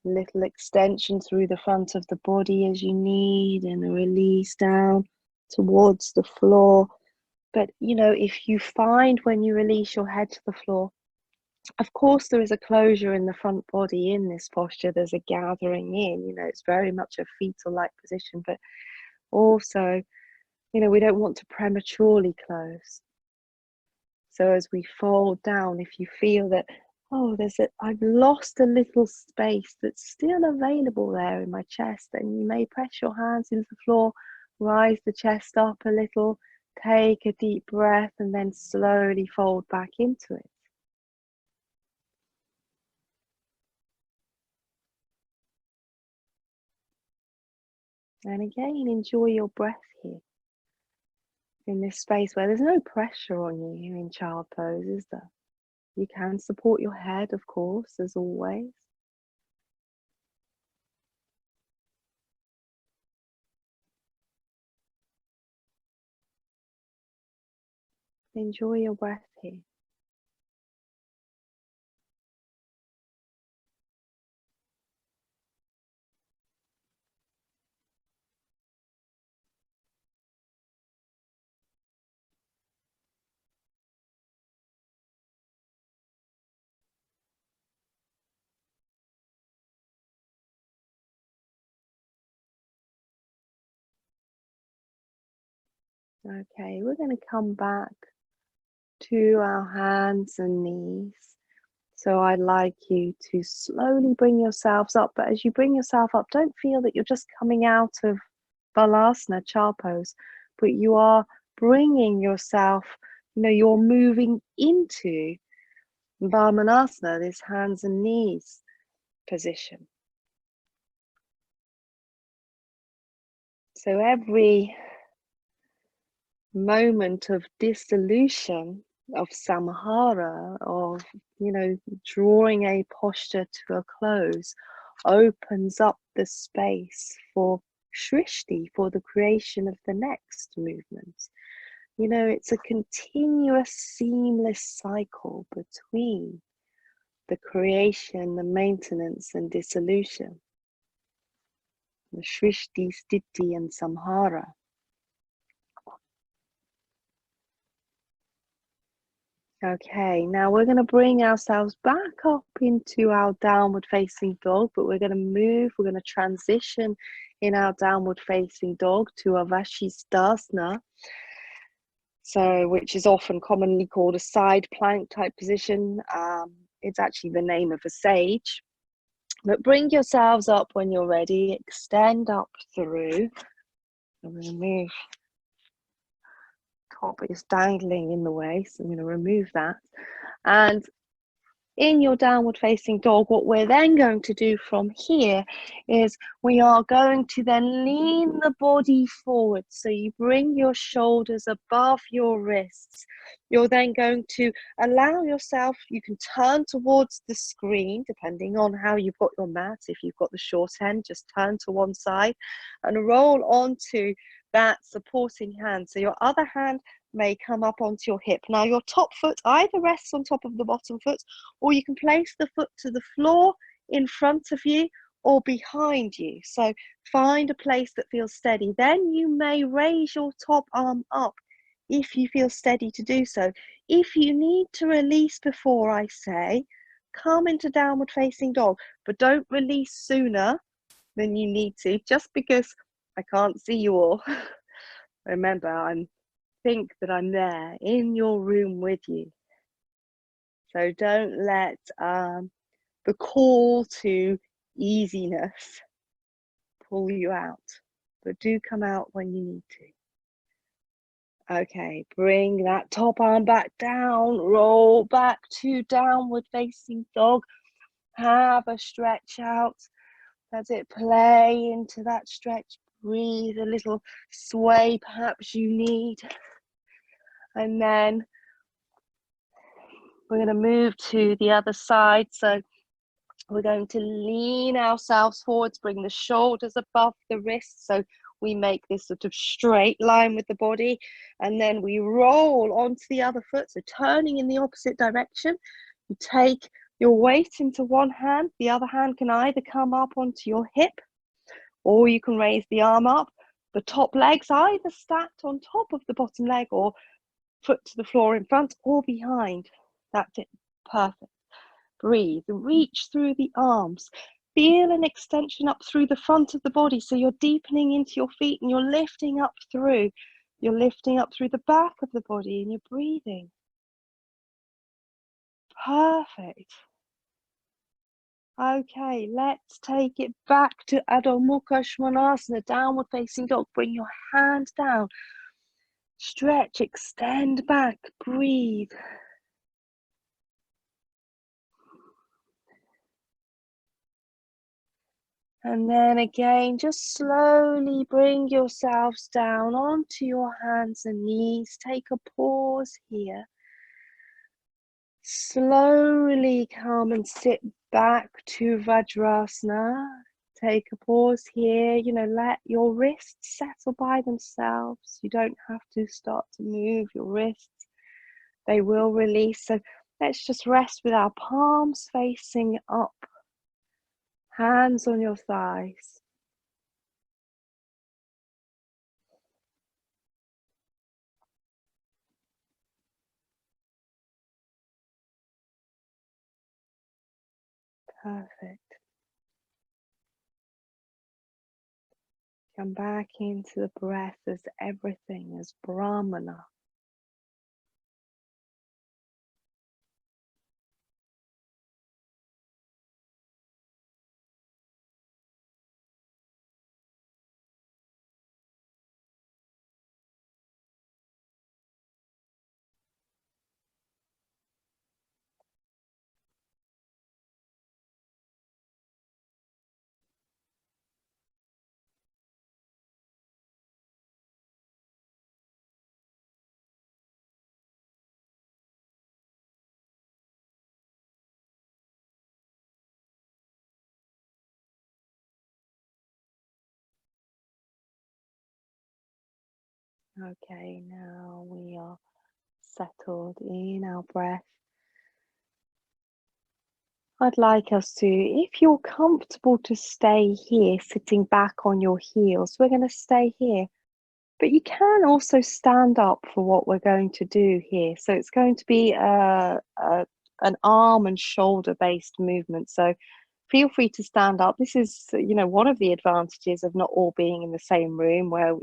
little extension through the front of the body as you need, and a release down towards the floor. But, if you find when you release your head to the floor, of course, there is a closure in the front body in this posture. There's a gathering in, it's very much a fetal-like position, but also, we don't want to prematurely close. So as we fold down, if you feel that, I've lost a little space that's still available there in my chest, then you may press your hands into the floor, rise the chest up a little, take a deep breath, and then slowly fold back into it. And again, enjoy your breath here in this space where there's no pressure on you in child pose, is there? You can support your head, of course, as always. Enjoy your breath here. Okay, we're going to come back to our hands and knees. So I'd like you to slowly bring yourselves up, but as you bring yourself up, don't feel that you're just coming out of Balasana, child pose, but you are bringing yourself, you're moving into Vamanasana, this hands and knees position. So every moment of dissolution, of samhara, of drawing a posture to a close, opens up the space for shrishti, for the creation of the next movement. It's a continuous, seamless cycle between the creation, the maintenance, and dissolution, the shrishti, sthiti, and samhara. Okay, now we're going to bring ourselves back up into our downward facing dog, but we're going to move, we're going to transition in our downward facing dog to Avashisthasana, so which is often commonly called a side plank type position. It's actually the name of a sage. But bring yourselves up when you're ready, extend up through. I'm going to move, top is dangling in the way, so I'm going to remove that. And in your downward facing dog, what we're then going to do from here is we are going to then lean the body forward. So you bring your shoulders above your wrists. You're then going to allow yourself, you can turn towards the screen, depending on how you've got your mat. If you've got the short end, just turn to one side and roll onto that supporting hand. So your other hand may come up onto your hip. Now your top foot either rests on top of the bottom foot, or you can place the foot to the floor in front of you or behind you. So find a place that feels steady. Then you may raise your top arm up if you feel steady to do so. If you need to release before I say, come into downward facing dog, but don't release sooner than you need to, just because I can't see you all. Remember, I think that I'm there in your room with you. So don't let the call to easiness pull you out, but do come out when you need to. Okay, bring that top arm back down, roll back to downward facing dog. Have a stretch out. Does it play into that stretch? Breathe a little sway perhaps you need. And then we're going to move to the other side. So we're going to lean ourselves forwards, bring the shoulders above the wrists. So we make this sort of straight line with the body. And then we roll onto the other foot. So turning in the opposite direction. You take your weight into one hand. The other hand can either come up onto your hip, or you can raise the arm up. The top leg's either stacked on top of the bottom leg, or foot to the floor in front or behind. That's it. Perfect. Breathe. Reach through the arms. Feel an extension up through the front of the body. So you're deepening into your feet and you're lifting up through. You're lifting up through the back of the body and you're breathing. Perfect. Okay, let's take it back to Adho Mukha Svanasana, downward facing dog. Bring your hand down. Stretch, extend back, breathe. And then again, just slowly bring yourselves down onto your hands and knees. Take a pause here. Slowly come and sit back to Vajrasana. Take a pause here. Let your wrists settle by themselves. You don't have to start to move your wrists. They will release. So let's just rest with our palms facing up. Hands on your thighs. Perfect. Come back into the breath as everything is Brahmana. Okay, now we are settled in our breath. I'd like us to, if you're comfortable to stay here, sitting back on your heels, we're going to stay here. But you can also stand up for what we're going to do here. So it's going to be an arm and shoulder based movement. So feel free to stand up. This is, one of the advantages of not all being in the same room where,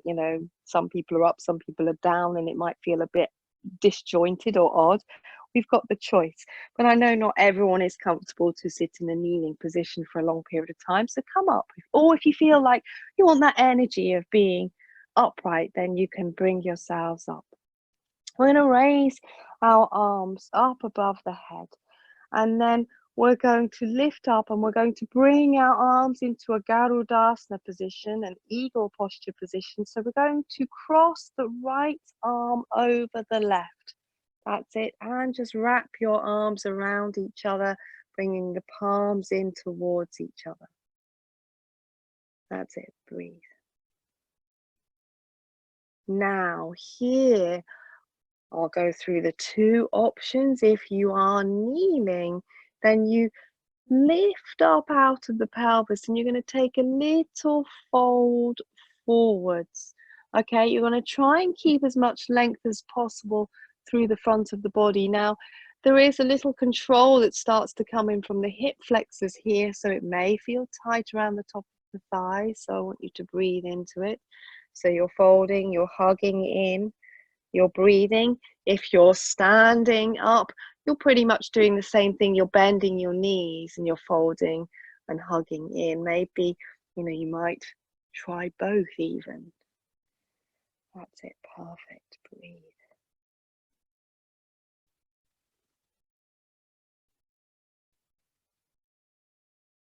some people are up, some people are down, and it might feel a bit disjointed or odd. We've got the choice. But I know not everyone is comfortable to sit in a kneeling position for a long period of time. So come up. Or if you feel like you want that energy of being upright, then you can bring yourselves up. We're going to raise our arms up above the head, and then we're going to lift up and we're going to bring our arms into a Garudasana position, an eagle posture position. So we're going to cross the right arm over the left. That's it. And just wrap your arms around each other, bringing the palms in towards each other. That's it. Breathe. Now here, I'll go through the two options. If you are kneeling, then you lift up out of the pelvis and you're going to take a little fold forwards. Okay, you're going to try and keep as much length as possible through the front of the body. Now, there is a little control that starts to come in from the hip flexors here, so it may feel tight around the top of the thighs. So I want you to breathe into it. So you're folding, you're hugging in, you're breathing. If you're standing up, you're pretty much doing the same thing. You're bending your knees and you're folding and hugging in. Maybe, you might try both even. That's it. Perfect. Breathe.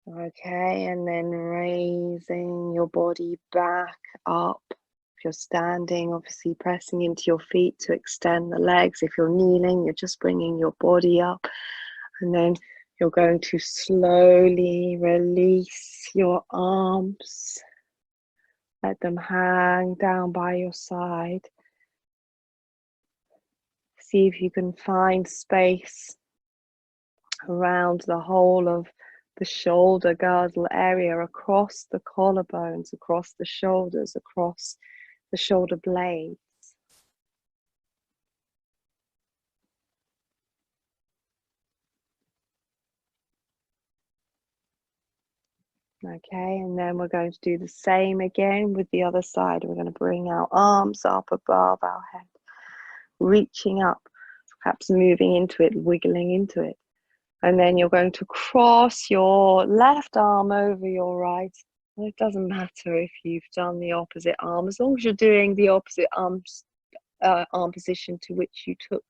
Okay, and then raising your body back up. If you're standing, obviously pressing into your feet to extend the legs. If you're kneeling, you're just bringing your body up. And then you're going to slowly release your arms. Let them hang down by your side. See if you can find space around the whole of the shoulder girdle area, across the collarbones, across the shoulders, across the shoulder blades. Okay, and then we're going to do the same again with the other side. We're going to bring our arms up above our head, reaching up, perhaps moving into it, wiggling into it. And then you're going to cross your left arm over your right. And it doesn't matter if you've done the opposite arm, as long as you're doing the opposite arm position to which you took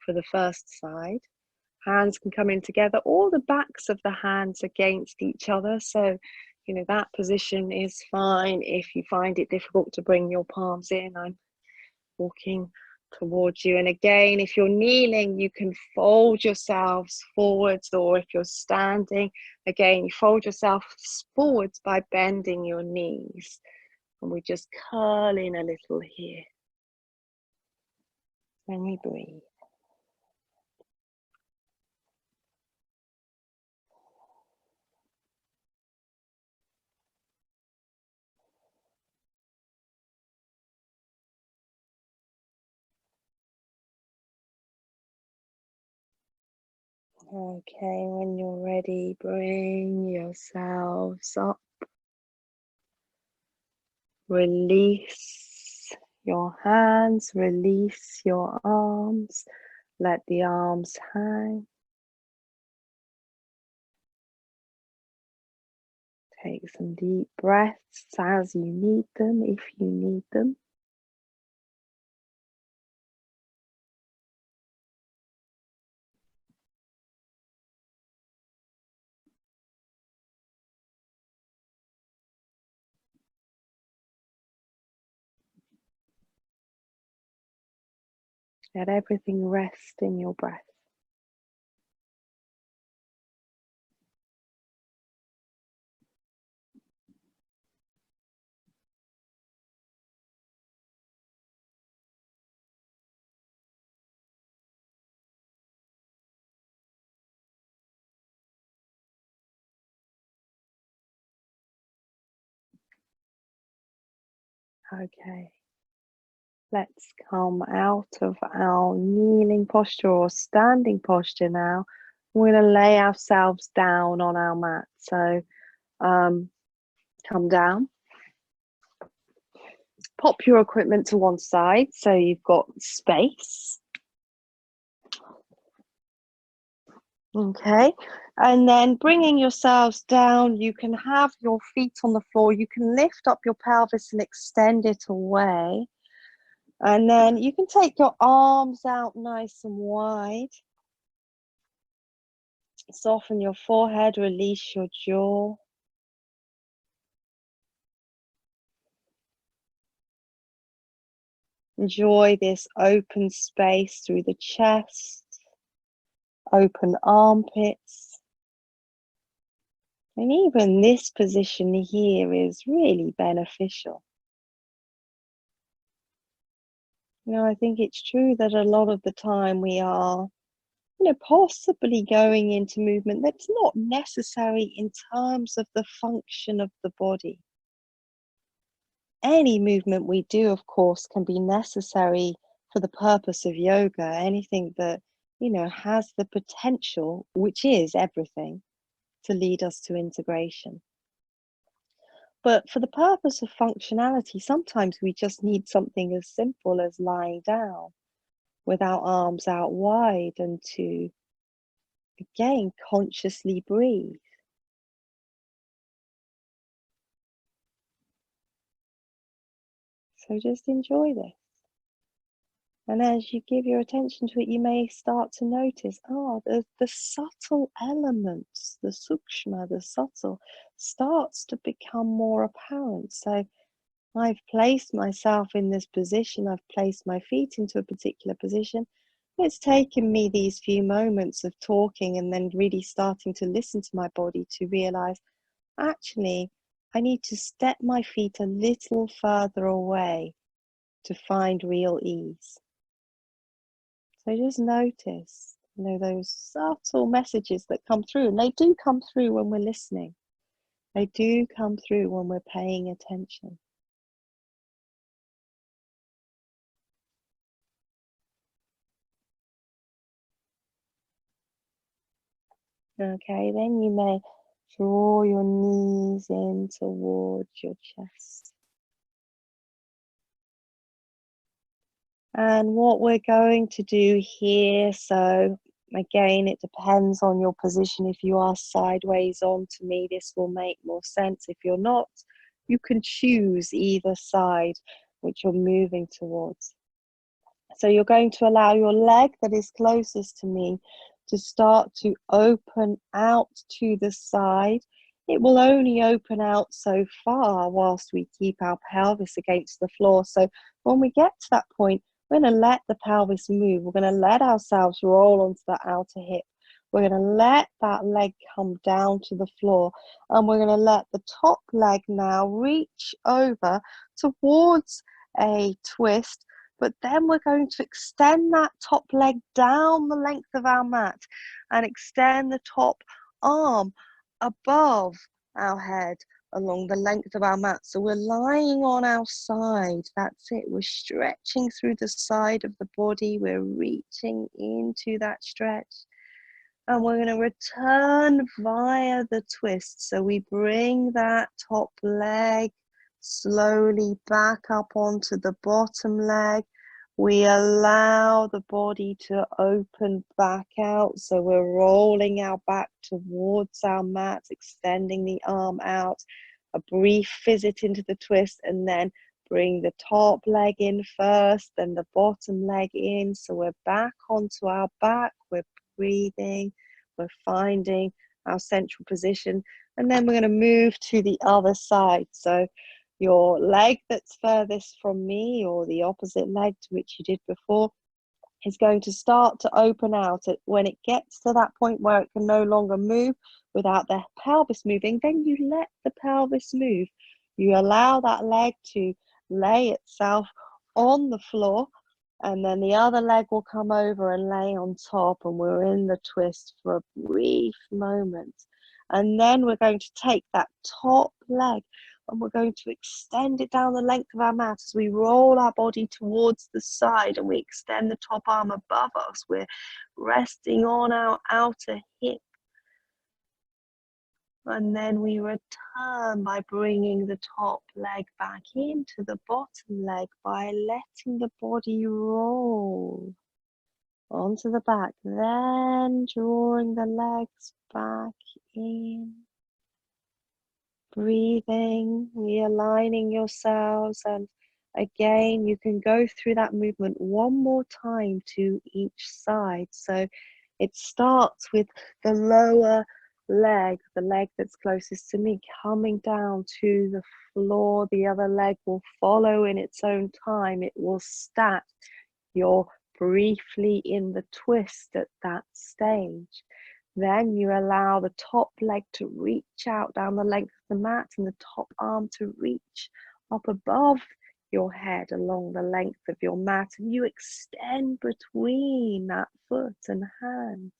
for the first side. Hands can come in together, or the backs of the hands against each other. So, that position is fine. If you find it difficult to bring your palms in, I'm walking towards you. And again, if you're kneeling, you can fold yourselves forwards, or if you're standing, again, you fold yourself forwards by bending your knees. And we just curl in a little here. Then we breathe. Okay, when you're ready, bring yourselves up. Release your hands, release your arms. Let the arms hang. Take some deep breaths as you need them, if you need them. Let everything rest in your breath. Okay. Let's come out of our kneeling posture or standing posture now. We're going to lay ourselves down on our mat. So come down. Pop your equipment to one side so you've got space. Okay, and then bringing yourselves down, you can have your feet on the floor. You can lift up your pelvis and extend it away. And then you can take your arms out nice and wide. Soften your forehead, release your jaw. Enjoy this open space through the chest, open armpits. And even this position here is really beneficial. You know, I think it's true that a lot of the time we are, possibly going into movement that's not necessary in terms of the function of the body. Any movement we do, of course, can be necessary for the purpose of yoga. Anything that, has the potential, which is everything, to lead us to integration. But for the purpose of functionality, sometimes we just need something as simple as lying down with our arms out wide and to, again, consciously breathe. So just enjoy this. And as you give your attention to it, you may start to notice, the subtle elements, the sukshma, the subtle, starts to become more apparent. So I've placed myself in this position, I've placed my feet into a particular position. It's taken me these few moments of talking and then really starting to listen to my body to realize, actually, I need to step my feet a little further away to find real ease. So just notice, those subtle messages that come through, and they do come through when we're listening. They do come through when we're paying attention. Okay, then you may draw your knees in towards your chest. And what we're going to do here, so again, it depends on your position. If you are sideways on, to me, this will make more sense. If you're not, you can choose either side which you're moving towards. So you're going to allow your leg that is closest to me to start to open out to the side. It will only open out so far whilst we keep our pelvis against the floor. So when we get to that point, we're going to let the pelvis move. We're going to let ourselves roll onto the outer hip. We're going to let that leg come down to the floor. And we're going to let the top leg now reach over towards a twist. But then we're going to extend that top leg down the length of our mat and extend the top arm above our head along the length of our mat. So we're lying on our side. That's it. We're stretching through the side of the body. We're reaching into that stretch. And we're going to return via the twist. So we bring that top leg slowly back up onto the bottom leg. We allow the body to open back out. So we're rolling our back towards our mat, extending the arm out. A brief visit into the twist, and then bring the top leg in first, then the bottom leg in. So we're back onto our back. We're breathing. We're finding our central position. And then we're going to move to the other side. So your leg that's furthest from me, or the opposite leg to which you did before, is going to start to open out. When it gets to that point where it can no longer move without the pelvis moving, then you let the pelvis move. You allow that leg to lay itself on the floor, and then the other leg will come over and lay on top, and we're in the twist for a brief moment. And then we're going to take that top leg and we're going to extend it down the length of our mat as we roll our body towards the side, and we extend the top arm above us. We're resting on our outer hip. And then we return by bringing the top leg back into the bottom leg by letting the body roll onto the back, then drawing the legs back in. Breathing, realigning yourselves, and again you can go through that movement one more time to each side. So it starts with the lower leg, the leg that's closest to me, coming down to the floor. The other leg will follow in its own time. It will start. You're briefly in the twist at that stage. Then you allow the top leg to reach out down the length of the mat, and the top arm to reach up above your head along the length of your mat, and you extend between that foot and hand.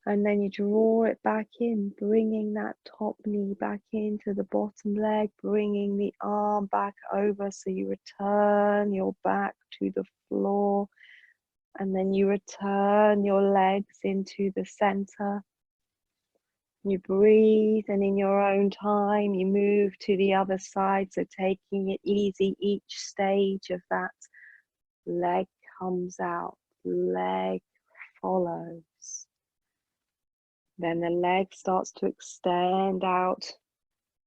And then you draw it back in, bringing that top knee back into the bottom leg, bringing the arm back over, so you return your back to the floor. And then you return your legs into the center. You breathe, and in your own time, you move to the other side. So taking it easy, each stage of that leg comes out, leg follows. Then the leg starts to extend out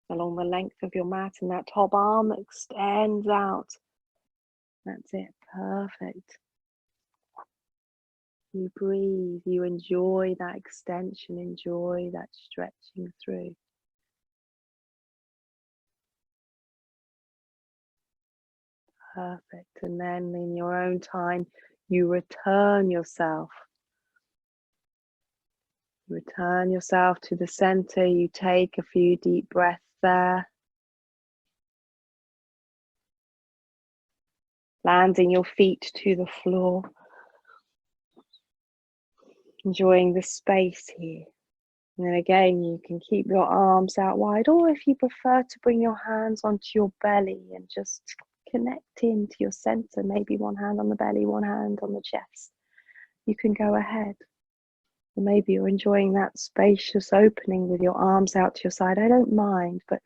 along the length of your mat, and that top arm extends out. That's it, perfect. You breathe, you enjoy that extension, enjoy that stretching through. Perfect. And then in your own time, you return yourself. You return yourself to the center. You take a few deep breaths there. Landing your feet to the floor. Enjoying the space here. And then again, you can keep your arms out wide, or if you prefer to bring your hands onto your belly and just connect into your center, maybe one hand on the belly, one hand on the chest, you can go ahead. Or maybe you're enjoying that spacious opening with your arms out to your side. I don't mind, but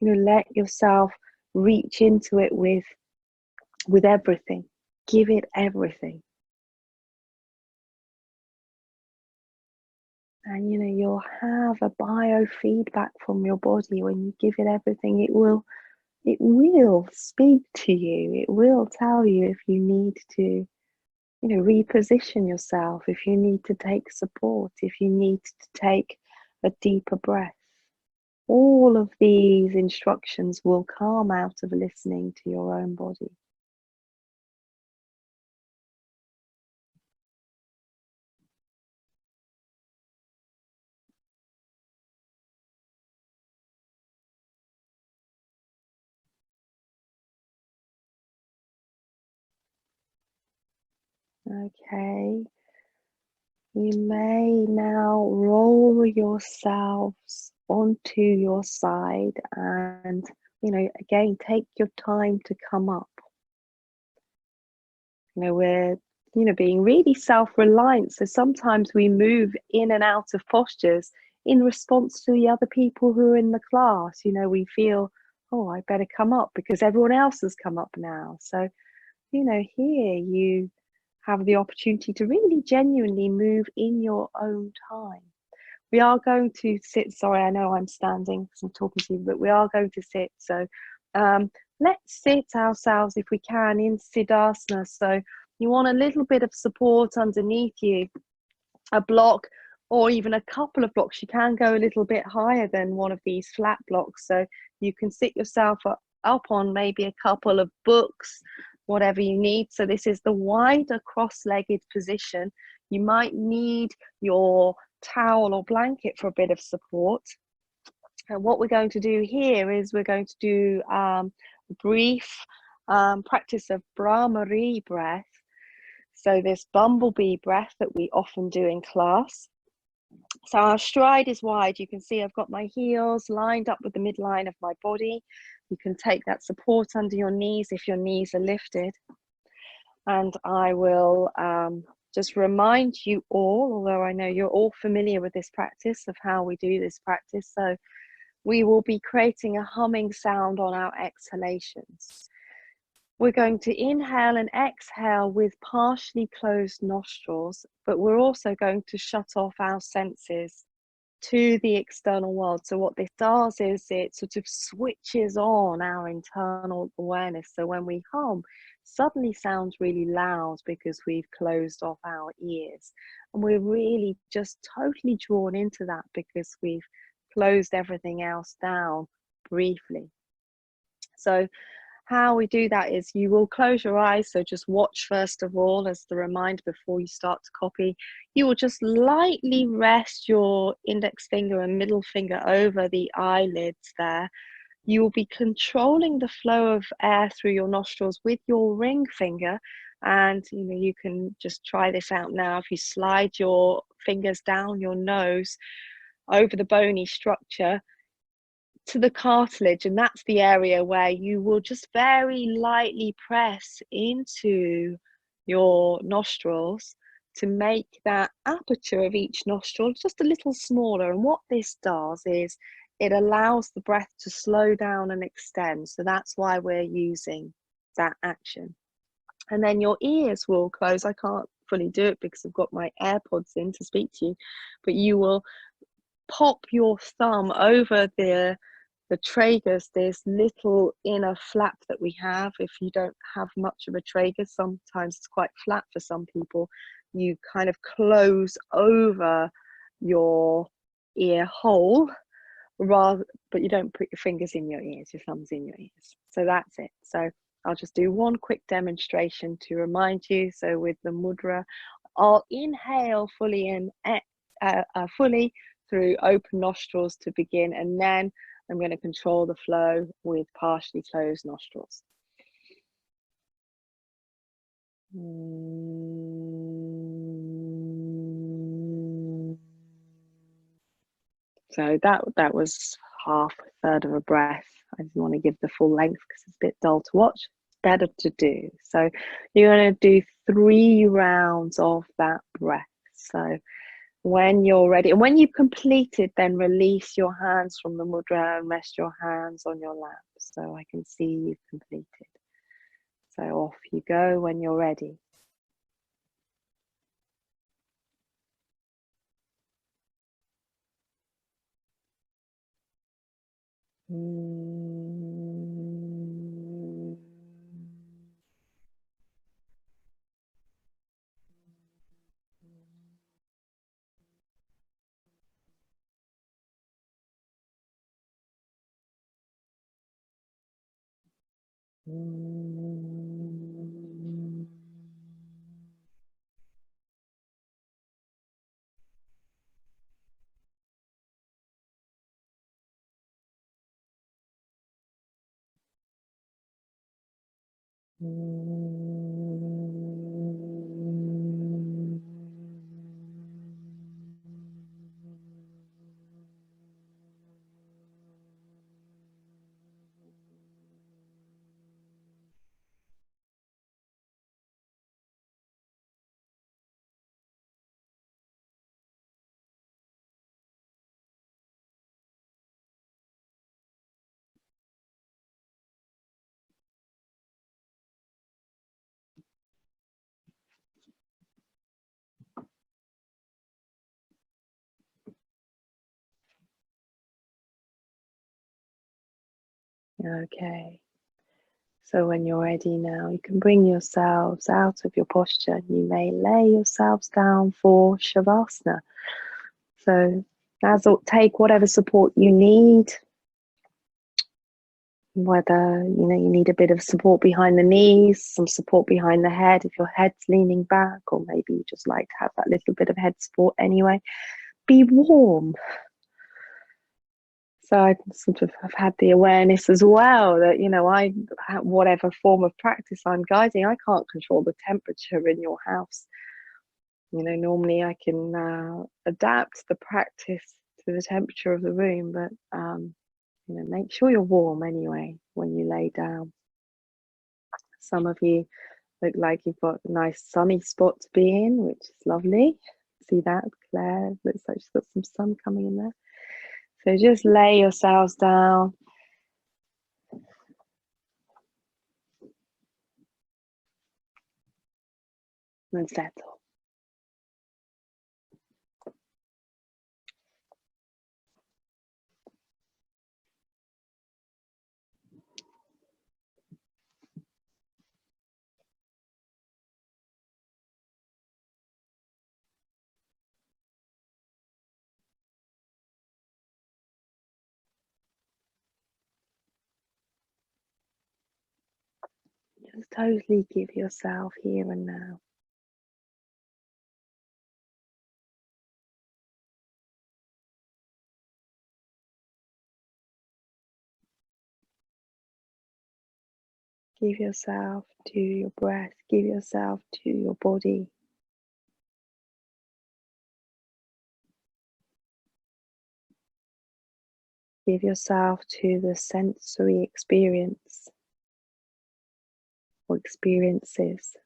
let yourself reach into it with everything. Give it everything. And you'll have a biofeedback from your body when you give it everything. It will speak to you. It will tell you if you need to, reposition yourself, if you need to take support, if you need to take a deeper breath. All of these instructions will come out of listening to your own body. Okay, you may now roll yourselves onto your side and, again, take your time to come up. We're, being really self-reliant, so sometimes we move in and out of postures in response to the other people who are in the class. We feel, oh, I better come up because everyone else has come up now. So, here you have the opportunity to really genuinely move in your own time. We are going to sit, sorry, I know I'm standing because I'm talking to you, but we are going to sit. So let's sit ourselves, if we can, in Siddhasana. So you want a little bit of support underneath you, a block or even a couple of blocks. You can go a little bit higher than one of these flat blocks. So you can sit yourself up on maybe a couple of books, whatever you need. So this is the wider cross-legged position. You might need your towel or blanket for a bit of support. And what we're going to do here is we're going to do a brief practice of Brahmari breath. So this bumblebee breath that we often do in class. So our stride is wide. You can see I've got my heels lined up with the midline of my body. You can take that support under your knees if your knees are lifted. And I will just remind you all, although I know you're all familiar with this practice, of how we do this practice. So we will be creating a humming sound on our exhalations. We're going to inhale and exhale with partially closed nostrils, but we're also going to shut off our senses to the external world. So what this does is it sort of switches on our internal awareness. So when we hum, suddenly sounds really loud because we've closed off our ears. And we're really just totally drawn into that because we've closed everything else down briefly. So how we do that is you will close your eyes. So just watch first of all as the reminder before you start to copy. You will just lightly rest your index finger and middle finger over the eyelids there. You will be controlling the flow of air through your nostrils with your ring finger. And you can just try this out now. If you slide your fingers down your nose over the bony structure to the cartilage, and that's the area where you will just very lightly press into your nostrils to make that aperture of each nostril just a little smaller. And what this does is it allows the breath to slow down and extend. So that's why we're using that action. And then your ears will close. I can't fully do it because I've got my AirPods in to speak to you, but you will pop your thumb over the tragus, this little inner flap that we have. If you don't have much of a tragus, sometimes it's quite flat for some people, you kind of close over your ear hole but you don't put your fingers in your ears, your thumbs in your ears. So that's it. So I'll just do one quick demonstration to remind you. So with the mudra, I'll inhale fully and fully through open nostrils to begin, and then I'm going to control the flow with partially closed nostrils. So that was half a third of a breath. I didn't want to give the full length because it's a bit dull to watch. It's better to do. So you're going to do 3 rounds of that breath. So when you're ready, and when you've completed, then release your hands from the mudra and rest your hands on your lap so I can see you've completed. So off you go when you're ready. Okay. So when you're ready now, you can bring yourselves out of your posture. You may lay yourselves down for Shavasana. So take whatever support you need, whether you need a bit of support behind the knees, some support behind the head if your head's leaning back, or maybe you just like to have that little bit of head support anyway. Be warm. So I sort of have had the awareness as well that, whatever form of practice I'm guiding, I can't control the temperature in your house. Normally I can adapt the practice to the temperature of the room, but make sure you're warm anyway when you lay down. Some of you look like you've got a nice sunny spot to be in, which is lovely. See that, Claire? Looks like she's got some sun coming in there. So just lay yourselves down. And settle. Just totally give yourself here and now. Give yourself to your breath. Give yourself to your body. Give yourself to the sensory experience or experiences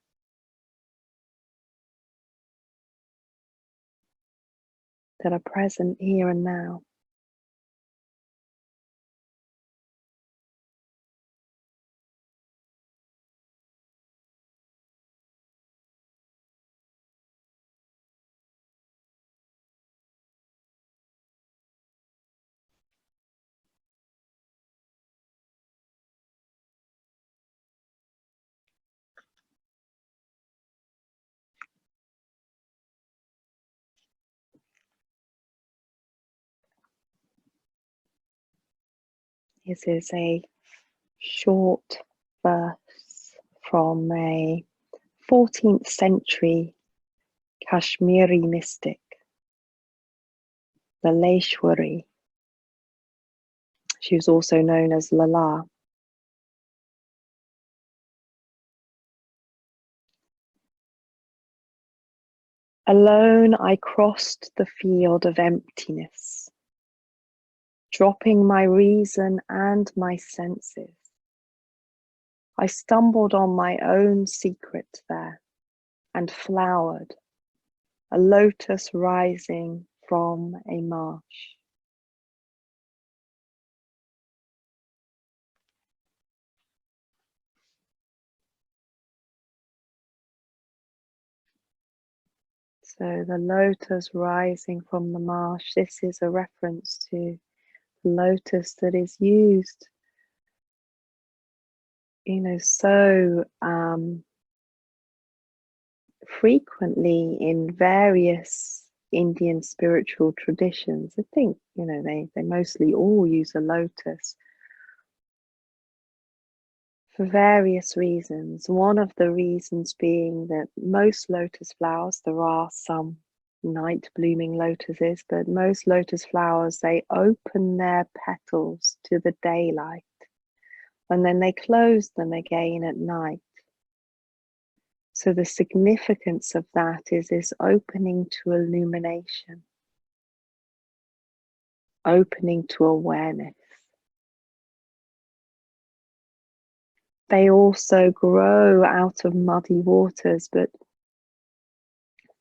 that are present here and now. This is a short verse from a 14th century Kashmiri mystic, the Laleshwari. She was also known as Lala. Alone I crossed the field of emptiness, dropping my reason and my senses. I stumbled on my own secret there and flowered, a lotus rising from a marsh. So the lotus rising from the marsh, this is a reference to the lotus that is used, so frequently in various Indian spiritual traditions. I think, they mostly all use a lotus for various reasons. One of the reasons being that most lotus flowers, there are some night blooming lotuses, but most lotus flowers, they open their petals to the daylight and then they close them again at night. So the significance of that is this opening to illumination, opening to awareness. They also grow out of muddy waters, but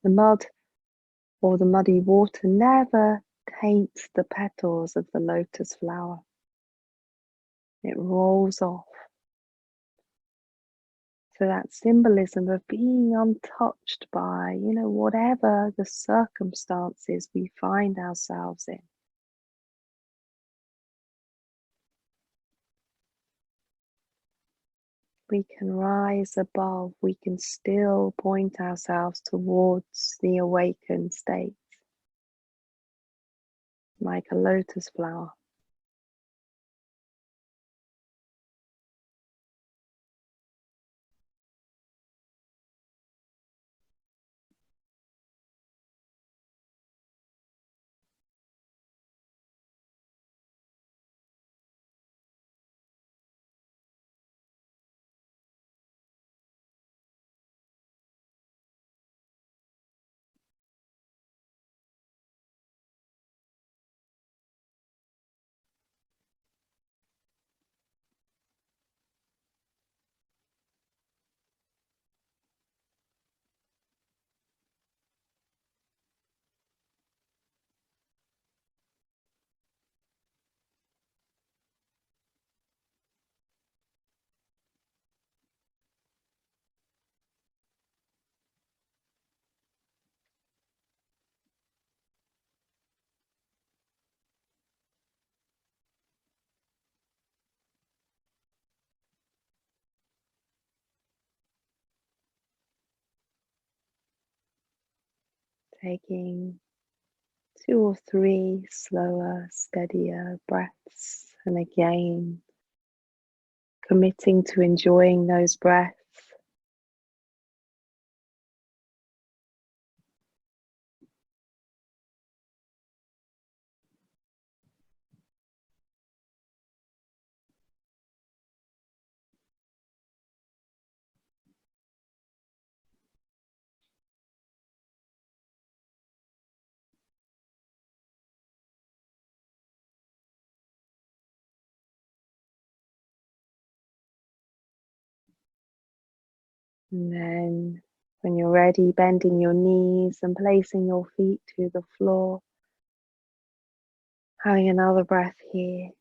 the mud or the muddy water never taints the petals of the lotus flower. It rolls off. So that symbolism of being untouched by, whatever the circumstances we find ourselves in. We can rise above, we can still point ourselves towards the awakened state, like a lotus flower. Taking 2 or 3 slower, steadier breaths, and again committing to enjoying those breaths. And then when you're ready, bending your knees and placing your feet to the floor. Having another breath here.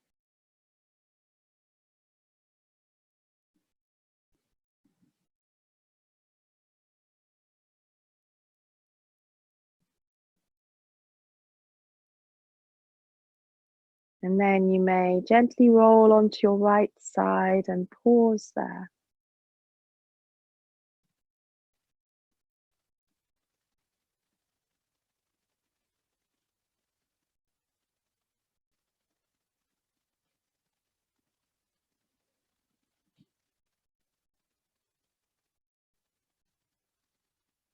And then you may gently roll onto your right side and pause there.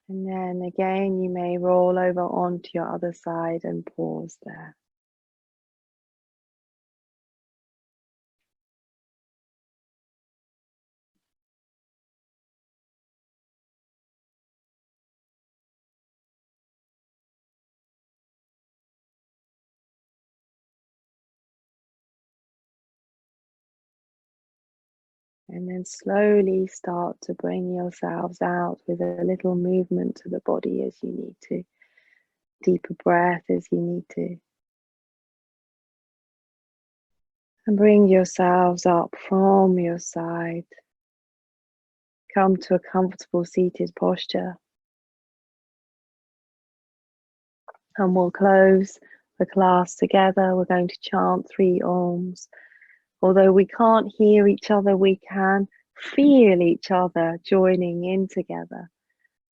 And then again, you may roll over onto your other side and pause there. And then slowly start to bring yourselves out with a little movement to the body as you need to. Deeper breath as you need to. And bring yourselves up from your side. Come to a comfortable seated posture. And we'll close the class together. We're going to chant 3 Oms. Although we can't hear each other, we can feel each other joining in together.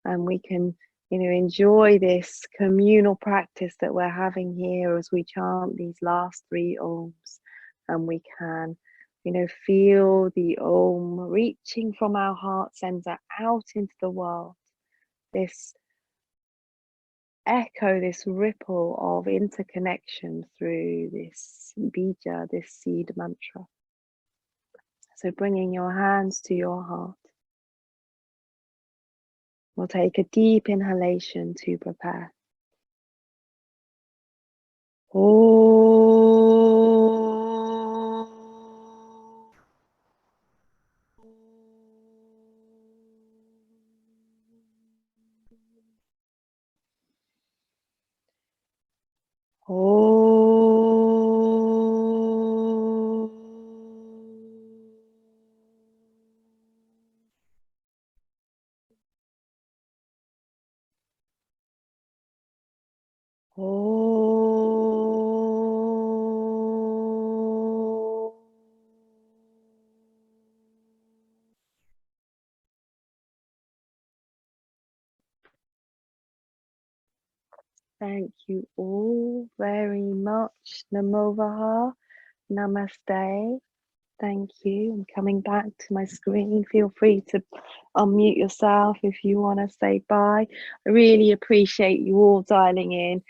And we can, enjoy this communal practice that we're having here as we chant these last 3 Oms. And we can, feel the Om reaching from our heart center out into the world. This echo, this ripple of interconnection through this bija, this seed mantra. So bringing your hands to your heart. We'll take a deep inhalation to prepare. Thank you all very much. Namo Vaha. Namaste. Thank you. I'm coming back to my screen. Feel free to unmute yourself if you want to say bye. I really appreciate you all dialing in.